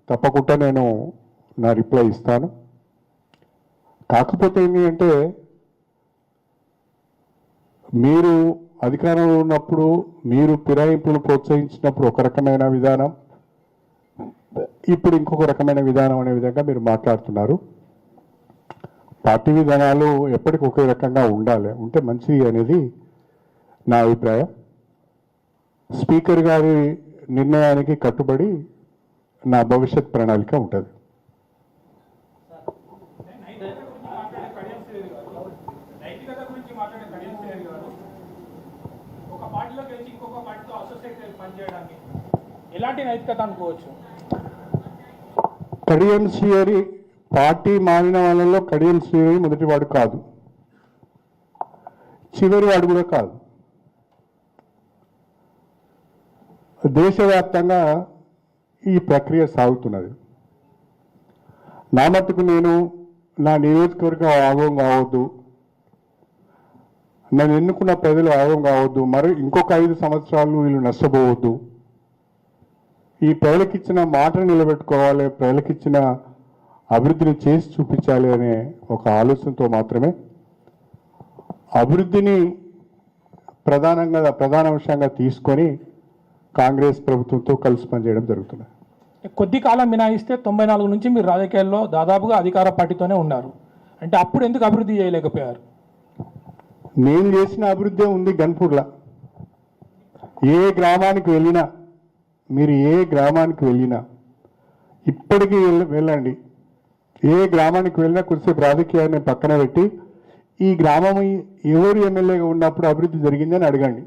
తప్పకుండా నేను నా రిప్లై ఇస్తాను. కాకపోతే ఏంటి అంటే, మీరు అధికారంలో ఉన్నప్పుడు మీరు ఫిరాయింపులు ప్రోత్సహించినప్పుడు ఒక రకమైన విధానం, ఇప్పుడు ఇంకొక రకమైన విధానం అనే విధంగా మీరు మాట్లాడుతున్నారు. పార్టీ విధానాలు ఎప్పటికీ ఒకే రకంగా ఉండాలి, ఉంటే మంచిది అనేది నా అభిప్రాయం. స్పీకర్ గారి నిర్ణయానికి కట్టుబడి నా భవిష్యత్ ప్రణాళిక ఉంటుంది. నైతికత గురించి మాట్లాడే కడియం శ్రీహరి గారు ఒక పార్టీలోకి వెళ్ళి ఇంకొక పార్టీతో అసోసియేట్ పనిచేయడానికి ఎలాంటి నైతికత అనుకోవచ్చు? కడియం శ్రీహరి పార్టీ మారిన వాళ్ళలో కడియం శ్రీహరి మొదటి వాడు కాదు, చివరి వాడు కూడా కాదు. దేశవ్యాప్తంగా ఈ ప్రక్రియ సాగుతున్నది. నా మట్టుకు నేను నా నియోజకవర్గం ఆగం కావద్దు, నన్ను ఎన్నుకున్న ప్రజలు ఆగం కావద్దు, మరి ఇంకొక 5 సంవత్సరాలు వీళ్ళు నష్టపోవద్దు, ఈ ప్రజలకిచ్చిన మాటను నిలబెట్టుకోవాలి, ప్రజలకిచ్చిన అభివృద్ధిని చేసి చూపించాలి అనే ఒక ఆలోచనతో మాత్రమే అభివృద్ధిని ప్రధాన అంశంగా తీసుకొని కాంగ్రెస్ ప్రభుత్వంతో కలిసి పనిచేయడం జరుగుతుంది. కొద్ది కాలం మినాయిస్తే 94 నుంచి మీరు రాజకీయాల్లో దాదాపుగా అధికార పార్టీతోనే ఉన్నారు. అంటే అప్పుడు ఎందుకు అభివృద్ధి చేయలేకపోయారు? నేను చేసిన అభివృద్ధి ఉంది గన్పూర్లో. ఏ గ్రామానికి వెళ్ళినా, మీరు ఏ గ్రామానికి వెళ్ళినా, ఇప్పటికీ వెళ్ళండి, ఏ గ్రామానికి వెళ్ళినా కొద్దిసేపు రాజకీయాన్ని పక్కన పెట్టి ఈ గ్రామం ఎవరు ఎమ్మెల్యేగా ఉన్నప్పుడు అభివృద్ధి జరిగిందని అడగండి.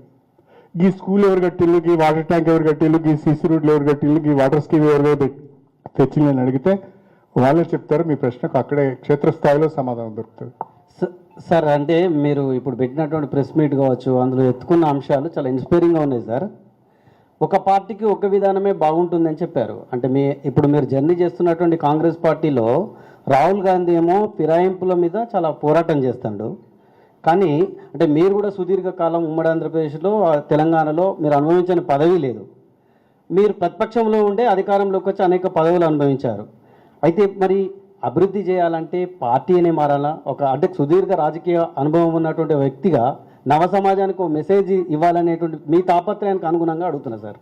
ఈ స్కూల్ ఎవరు కట్టిల్లు, ఈ వాటర్ ట్యాంక్ ఎవరు కట్టిల్లు, ఈ సీసీ రోడ్లు ఎవరు కట్టిల్లు, ఈ వాటర్ స్కీమ్ ఎవరు తెచ్చిల్లని అడిగితే వాళ్ళే చెప్తారు. మీ ప్రశ్నకు అక్కడే క్షేత్రస్థాయిలో సమాధానం దొరుకుతుంది. సార్, అంటే మీరు ఇప్పుడు పెట్టినటువంటి ప్రెస్ మీట్ కావచ్చు, అందులో ఎత్తుకున్న అంశాలు చాలా ఇన్స్పైరింగ్గా ఉన్నాయి సార్. ఒక పార్టీకి ఒక విధానమే బాగుంటుందని చెప్పారు. అంటే ఇప్పుడు మీరు జర్నీ చేస్తున్నటువంటి కాంగ్రెస్ పార్టీలో రాహుల్ గాంధీ ఏమో ఫిరాయింపుల మీద చాలా పోరాటం చేస్తాడు. కానీ అంటే మీరు కూడా సుదీర్ఘకాలం ఉమ్మడి ఆంధ్రప్రదేశ్లో, తెలంగాణలో మీరు అనుభవించిన పదవి లేదు. మీరు ప్రతిపక్షంలో ఉండే అధికారంలోకి వచ్చి అనేక పదవులు అనుభవించారు. అయితే మరి అభివృద్ధి చేయాలంటే పార్టీనే మారాలా? అంటే సుదీర్ఘ రాజకీయ అనుభవం ఉన్నటువంటి వ్యక్తిగా నవ సమాజానికి ఒక మెసేజ్ ఇవ్వాలనేటువంటి మీ తాపత్రయానికి అనుగుణంగా అడుగుతున్నా సార్.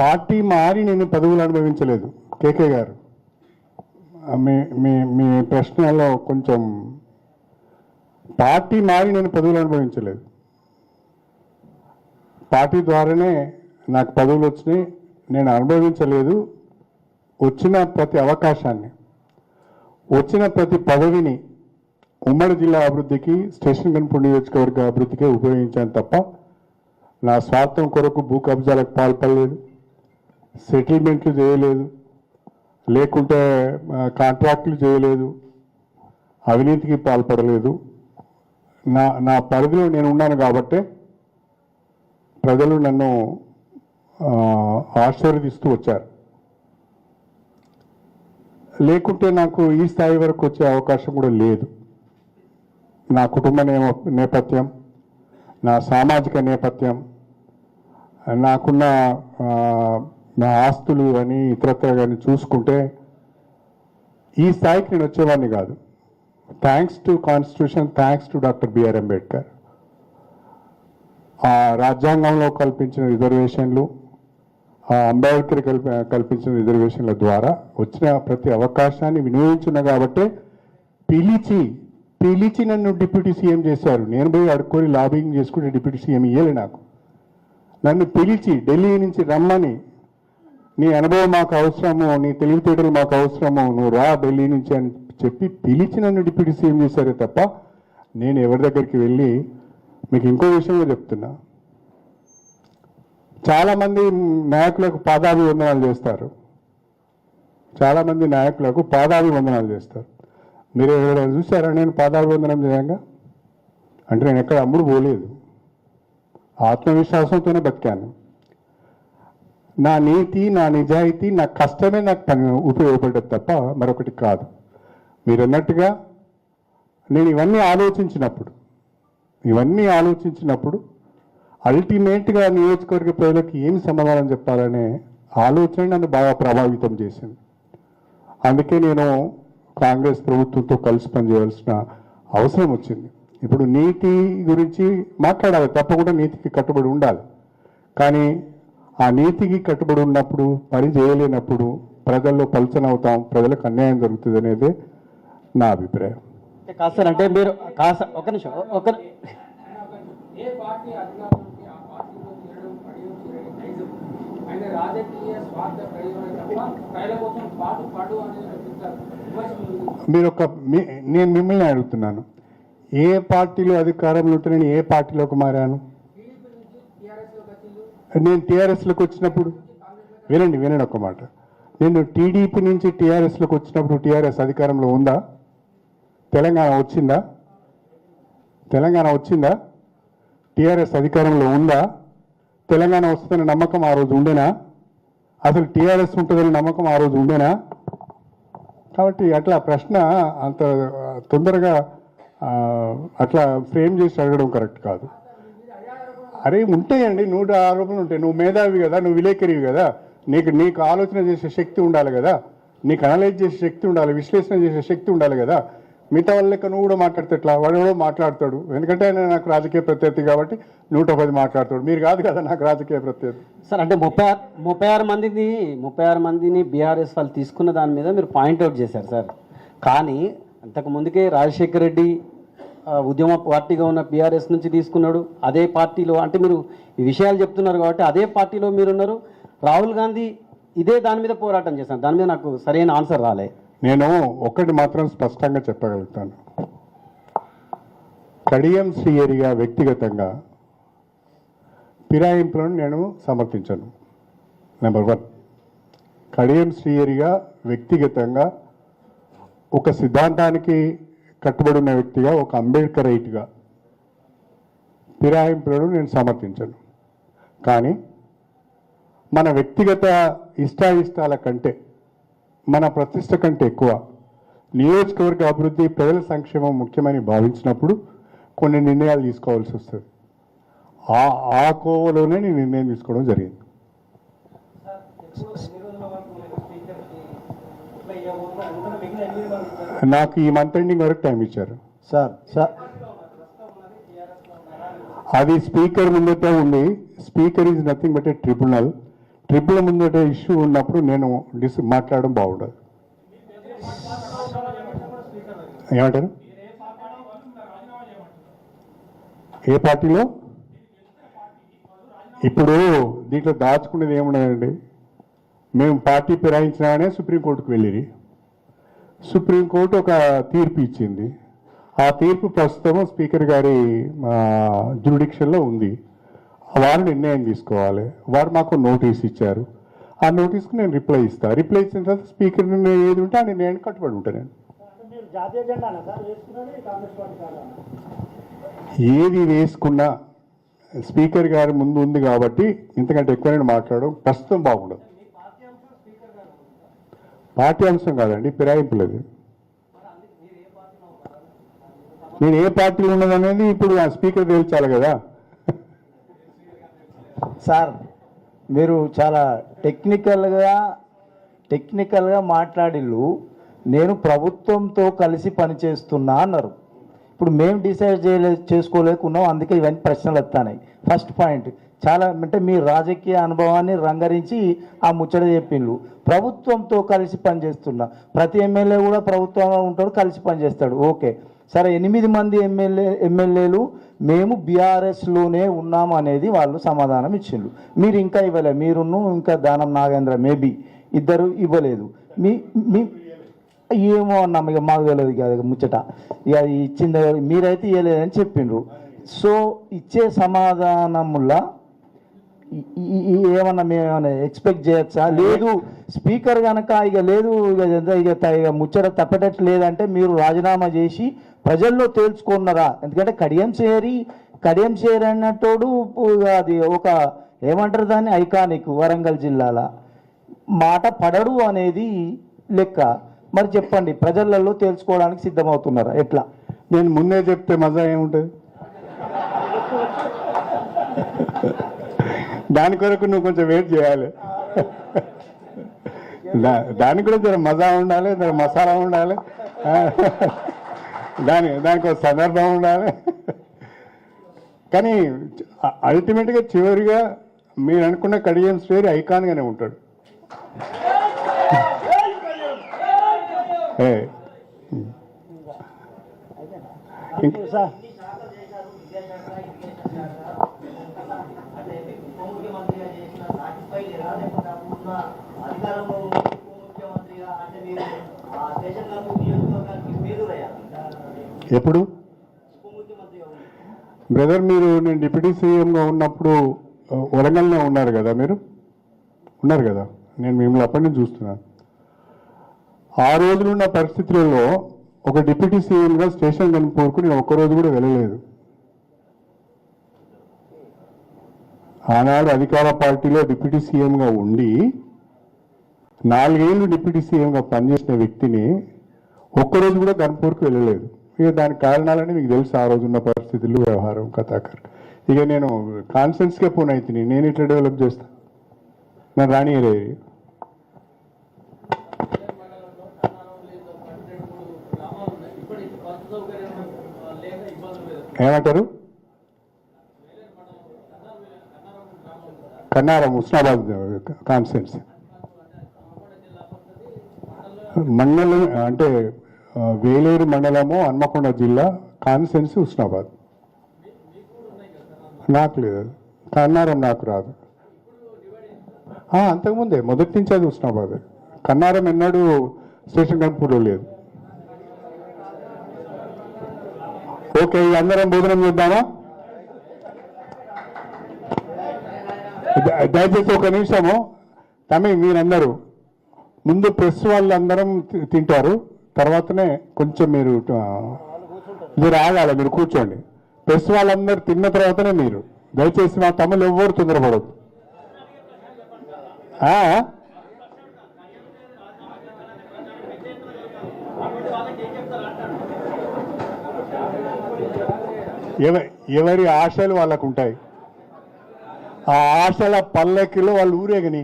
పార్టీ మారి నేను పదవులు అనుభవించలేదు కేకే గారు. మీ ప్రశ్నలో కొంచెం, పార్టీ మారి నేను పదవులు అనుభవించలేదు. పార్టీ ద్వారానే నాకు పదవులు వచ్చినాయి, నేను అనుభవించలేదు. వచ్చిన ప్రతి అవకాశాన్ని, వచ్చిన ప్రతి పదవిని ఉమ్మడి జిల్లా అభివృద్ధికి, స్టేషన్ గన్పూర్ నియోజకవర్గ అభివృద్ధికే ఉపయోగించాను తప్ప నా స్వార్థం కొరకు భూ కబ్జాలకు పాల్పడలేదు, సెటిల్మెంట్లు చేయలేదు, లేకుంటే కాంట్రాక్టులు చేయలేదు, అవినీతికి పాల్పడలేదు. నా పరిధిలో నేను ఉన్నాను కాబట్టే ప్రజలు నన్ను ఆశీర్వదిస్తూ వచ్చారు. లేకుంటే నాకు ఈ స్థాయి వరకు వచ్చే అవకాశం కూడా లేదు. నా కుటుంబ నేపథ్యం, నా సామాజిక నేపథ్యం, నాకున్న నా ఆస్తులు కానీ ఇతరత్ర కానీ చూసుకుంటే ఈ స్థాయికి నేను వచ్చేవాడిని కాదు. Thanks to constitution, thanks to doctor BR Ambedkar. ఆ రాజ్యాంగంలో కల్పించిన రిజర్వేషన్లు, ఆ అంబేద్కర్ కల్పించిన రిజర్వేషన్ల ద్వారా వచ్చిన ప్రతి అవకాశాన్ని వినియోగించున్నా కాబట్టే పిలిచి నన్ను డిప్యూటీ సీఎం చేశారు. నేను పోయి అడుక్కొని లాబింగ్ చేసుకుంటే డిప్యూటీ సీఎం ఇయ్యలే నాకు. నన్ను పిలిచి ఢిల్లీ నుంచి రమ్మని, నీ అనుభవం మాకు అవసరము, నీ తెలివితేటలు మాకు అవసరము, నువ్వు రా ఢిల్లీ నుంచి అని చెప్పి పిలిచి నన్ను డిప్యూటీ సీఎం చేశారే తప్ప నేను ఎవరి దగ్గరికి వెళ్ళి. మీకు ఇంకో విషయంలో చెప్తున్నా, చాలామంది నాయకులకు పాదాభివందనాలు చేస్తారు. చాలామంది నాయకులకు పాదాభివందనాలు చేస్తారు. మీరు ఎవరైనా చూసారా నేను పాదాభివందనం చేయంగా? అంటే నేను ఎక్కడ అమ్ముడు పోలేదు, ఆత్మవిశ్వాసంతోనే బతికాను. నా నీతి, నా నిజాయితీ, నా కష్టమే నాకు పని ఉపయోగపడ్డది తప్ప మరొకటి కాదు. మీరు అన్నట్టుగా నేను ఇవన్నీ ఆలోచించినప్పుడు అల్టిమేట్గా నియోజకవర్గ ప్రజలకు ఏమి సమాధానం చెప్పాలనే ఆలోచన నన్ను బాగా ప్రభావితం చేసింది. అందుకే నేను కాంగ్రెస్ ప్రభుత్వంతో కలిసి పనిచేయాల్సిన అవసరం వచ్చింది. ఇప్పుడు నీతి గురించి మాట్లాడాలి, తప్పకుండా నీతికి కట్టుబడి ఉండాలి. కానీ ఆ నీతికి కట్టుబడి ఉన్నప్పుడు, పని చేయలేనప్పుడు ప్రజల్లో పలచనవుతాం, ప్రజలకు అన్యాయం జరుగుతుంది అనేది నా అభిప్రాయం. కాదు సార్, అంటే మీరు ఒక నిమిషం ఏ పార్టీ అధికారంలోకి ఆ పార్టీలో చేరడం నైజం. ఆయన రాజకీయ స్వార్థ ప్రయోజనం తప్ప ప్రజల కోసం పడు అనేది నేను మిమ్మల్ని అడుగుతున్నాను, ఏ పార్టీలో అధికారంలో ఉంటే నేను ఏ పార్టీలోకి మారాను? నేను టీఆర్ఎస్లోకి వచ్చినప్పుడు వినండి ఒక మాట. నేను టీడీపీ నుంచి టీఆర్ఎస్లోకి వచ్చినప్పుడు టీఆర్ఎస్ అధికారంలో ఉందా? తెలంగాణ వచ్చిందా? టీఆర్ఎస్ అధికారంలో ఉందా? తెలంగాణ వస్తుందనే నమ్మకం ఆ రోజు ఉండేనా? అసలు టీఆర్ఎస్ ఉంటుందనే నమ్మకం ఆ రోజు ఉండేనా? కాబట్టి అట్లా ప్రశ్న అంత తొందరగా అట్లా ఫ్రేమ్ చేసి అడగడం కరెక్ట్ కాదు. అరే ఉంటాయండి, 100 ఆరోపణలు ఉంటాయి. నువ్వు మేధావి కదా, నువ్వు విలేకరివి కదా, నీకు ఆలోచన చేసే శక్తి ఉండాలి కదా, నీకు అనలైజ్ చేసే శక్తి ఉండాలి, విశ్లేషణ చేసే శక్తి ఉండాలి కదా. మిగతా వాళ్ళ లెక్క నువ్వు కూడా మాట్లాడితే ఎట్లా? వాడు కూడా మాట్లాడతాడు, ఎందుకంటే ఆయన నాకు రాజకీయ ప్రత్యర్థి కాబట్టి 110 మాట్లాడతాడు. మీరు కాదు కదా నాకు రాజకీయ ప్రత్యర్థి. సార్, అంటే 36 మందిని బీఆర్ఎస్ వాళ్ళు తీసుకున్న దాని మీద మీరు పాయింట్అవుట్ చేశారు సార్. కానీ అంతకు ముందుకే రాజశేఖర రెడ్డి ఉద్యమ పార్టీగా ఉన్న బీఆర్ఎస్ నుంచి తీసుకున్నాడు. అదే పార్టీలో, అంటే మీరు ఈ విషయాలు చెప్తున్నారు కాబట్టి అదే పార్టీలో మీరున్నారు. రాహుల్ గాంధీ ఇదే దాని మీద పోరాటం చేశాను. దాని మీద నాకు సరైన ఆన్సర్ రాలే. నేను ఒకటి మాత్రం స్పష్టంగా చెప్పగలుగుతాను, కడియం శ్రీహరిగా వ్యక్తిగతంగా ఫిరాయింపులను నేను సమర్థించను. నెంబర్ 1, కడియం శ్రీహరిగా వ్యక్తిగతంగా ఒక సిద్ధాంతానికి కట్టుబడి ఉన్న వ్యక్తిగా, ఒక అంబేద్కరైట్గా ఫిరాయింపులను నేను సమర్థించను. కానీ మన వ్యక్తిగత ఇష్టాయిష్టాల కంటే, మన ప్రతిష్ట కంటే ఎక్కువ నియోజకవర్గ అభివృద్ధి, ప్రజల సంక్షేమం ముఖ్యమని భావించినప్పుడు కొన్ని నిర్ణయాలు తీసుకోవాల్సి వస్తుంది. ఆ కోవలోనే నేను నిర్ణయం తీసుకోవడం జరిగింది. నాకు ఈ మంత్ ఎండింగ్ వరకు టైం ఇచ్చారు సార్. అది స్పీకర్ ముందట ఉంది. Speaker is nothing but A tribunal ముందట ఇష్యూ ఉన్నప్పుడు నేను మాట్లాడడం బాగుండదు. ఏమంటారు? ఏ పార్టీలో ఇప్పుడు దీంట్లో దాచుకునేది ఏమున్నదండి? మేము పార్టీ ఫిరాయించినానే సుప్రీంకోర్టుకు వెళ్ళిరి. సుప్రీంకోర్టు ఒక తీర్పు ఇచ్చింది. ఆ తీర్పు ప్రస్తుతం స్పీకర్ గారి జ్యూరిడిక్షన్లో ఉంది. వారు నిర్ణయం తీసుకోవాలి. వారు మాకు నోటీస్ ఇచ్చారు. ఆ నోటీస్కి నేను రిప్లై ఇస్తాను. రిప్లై ఇచ్చిన తర్వాత స్పీకర్ నిర్ణయం ఏది ఉంటే ఆ నిర్ణయానికి కట్టుబడి ఉంటాను నేను. అంటే మీరు జాతీయ జెండానా సార్ వేసుకున్నది కాంగ్రెస్ పార్టీ కాదా? ఏది వేసుకున్నా స్పీకర్ గారి ముందు ఉంది కాబట్టి ఇంతకంటే ఎక్కువైనా మాట్లాడడం ప్రస్తుతం బాగుండదు. పార్టీ అంశం కాదండి, ఫిరాయింపులేదు. నేను ఏ పార్టీలో ఉన్నదనేది ఇప్పుడు ఆ స్పీకర్ తేల్చాలి కదా. సార్ మీరు చాలా టెక్నికల్గా మాట్లాడిల్లు. నేను ప్రభుత్వంతో కలిసి పనిచేస్తున్నా అన్నారు. ఇప్పుడు మేము డిసైడ్ చేసుకోలేకున్నాం, అందుకే ఇవన్నీ ప్రశ్నలు వస్తున్నాయి. ఫస్ట్ పాయింట్, చాలా అంటే మీ రాజకీయ అనుభవాన్ని రంగరించి ఆ ముచ్చట చెప్పిండ్రు. ప్రభుత్వంతో కలిసి పనిచేస్తున్నా, ప్రతి ఎమ్మెల్యే కూడా ప్రభుత్వంలో ఉంటాడు, కలిసి పనిచేస్తాడు. ఓకే సరే, 8 మంది ఎమ్మెల్యేలు మేము బీఆర్ఎస్లోనే ఉన్నాము అనేది వాళ్ళు సమాధానం ఇచ్చిండ్రు. మీరు ఇంకా ఇవ్వలేదు, మీరును ఇంకా దానం నాగేంద్ర మేబీ ఇద్దరు ఇవ్వలేదు. మీ ఏమో అన్నాం, ఇక మాకు తెలియదు ఇక ముచ్చట. ఇక ఇచ్చింది మీరైతే ఇవ్వలేదని చెప్పిండ్రు. సో ఇచ్చే సమాధానములా ఏమన్నా మేమేమన్నా ఎక్స్పెక్ట్ చేయొచ్చా? లేదు స్పీకర్ కనుక ఇక లేదు ఇక ముచ్చట తప్పేటట్టు లేదంటే మీరు రాజీనామా చేసి ప్రజల్లో తేల్చుకున్నారా? ఎందుకంటే కడియం చేరి అన్నట్టు అది ఒక ఏమంటారు దాన్ని, ఐకానిక్ వరంగల్ జిల్లాల మాట పడడు అనేది లెక్క. మరి చెప్పండి, ప్రజలలో తేల్చుకోవడానికి సిద్ధమవుతున్నారా? ఎట్లా? నేను ముందే చెప్తే మజా ఏముంటుంది? దాని కొరకు నువ్వు కొంచెం వెయిట్ చేయాలి. దానికి కూడా జర మజా ఉండాలి, జర మసాలా ఉండాలి, దానికి ఒక సందర్భం ఉండాలి. కానీ అల్టిమేట్గా చివరిగా మీరు అనుకున్న కడియం స్టోరీ ఐకాన్గానే ఉంటాడు. ఎప్పుడు బ్రదర్ మీరు నేను డిప్యూటీ సీఎంగా ఉన్నప్పుడు వరంగల్లో ఉన్నారు కదా, మీరు ఉన్నారు కదా, నేను మిమ్మల్ని అప్పటి నుంచి చూస్తున్నాను. ఆ రోజులున్న పరిస్థితులలో ఒక డిప్యూటీ సీఎంగా స్టేషన్ కనుపూర్కు నేను ఒక్కరోజు కూడా వెళ్ళలేదు. ఆనాడు అధికార పార్టీలో డిప్యూటీ సీఎంగా ఉండి 4 ఏళ్ళు డిప్యూటీ సీఎంగా పనిచేసిన వ్యక్తిని ఒక్కరోజు కూడా గన్పూర్కి వెళ్ళలేదు. ఇక దానికి కారణాలని మీకు తెలుసు, ఆ రోజున్న పరిస్థితులు, వ్యవహారం, కథాకర్. ఇక నేను కాన్ఫరెన్స్కే ఫోన్ అవుతుంది, నేను ఇట్లా డెవలప్ చేస్తా, నేను రానియరే. ఏమంటారు? కన్నారం ఉస్నాబాద్ కాన్ఫరెన్స్ మండలం అంటే వేలేరు మండలము, హన్మకొండ జిల్లా, కాన్ఫరెన్స్ ఉస్నాబాద్. నాకు లేదు, కన్నారం నాకు రాదు. అంతకుముందే మొదటి నుంచి అది ఉస్నాబాద్. కన్నారం ఎన్నడూ స్టేషన్ కనుపూర్లో లేదు. ఓకే, అందరం భోజనం చేద్దామా? దయచేసి ఒక నిమిషము. మీరందరూ ముందు ప్రెస్ వాళ్ళందరం తింటారు, తర్వాతనే కొంచెం మీరు ఆగాలి, మీరు కూర్చోండి. ప్రెస్ వాళ్ళందరూ తిన్న తర్వాతనే మీరు. దయచేసి మా తమ్ముళ్ళు ఎవ్వరు తొందరపడద్దు. ఎవరి ఆశలు వాళ్ళకు ఉంటాయి. ఆ ఆశల పల్లకిలో వాళ్ళు ఊరేగని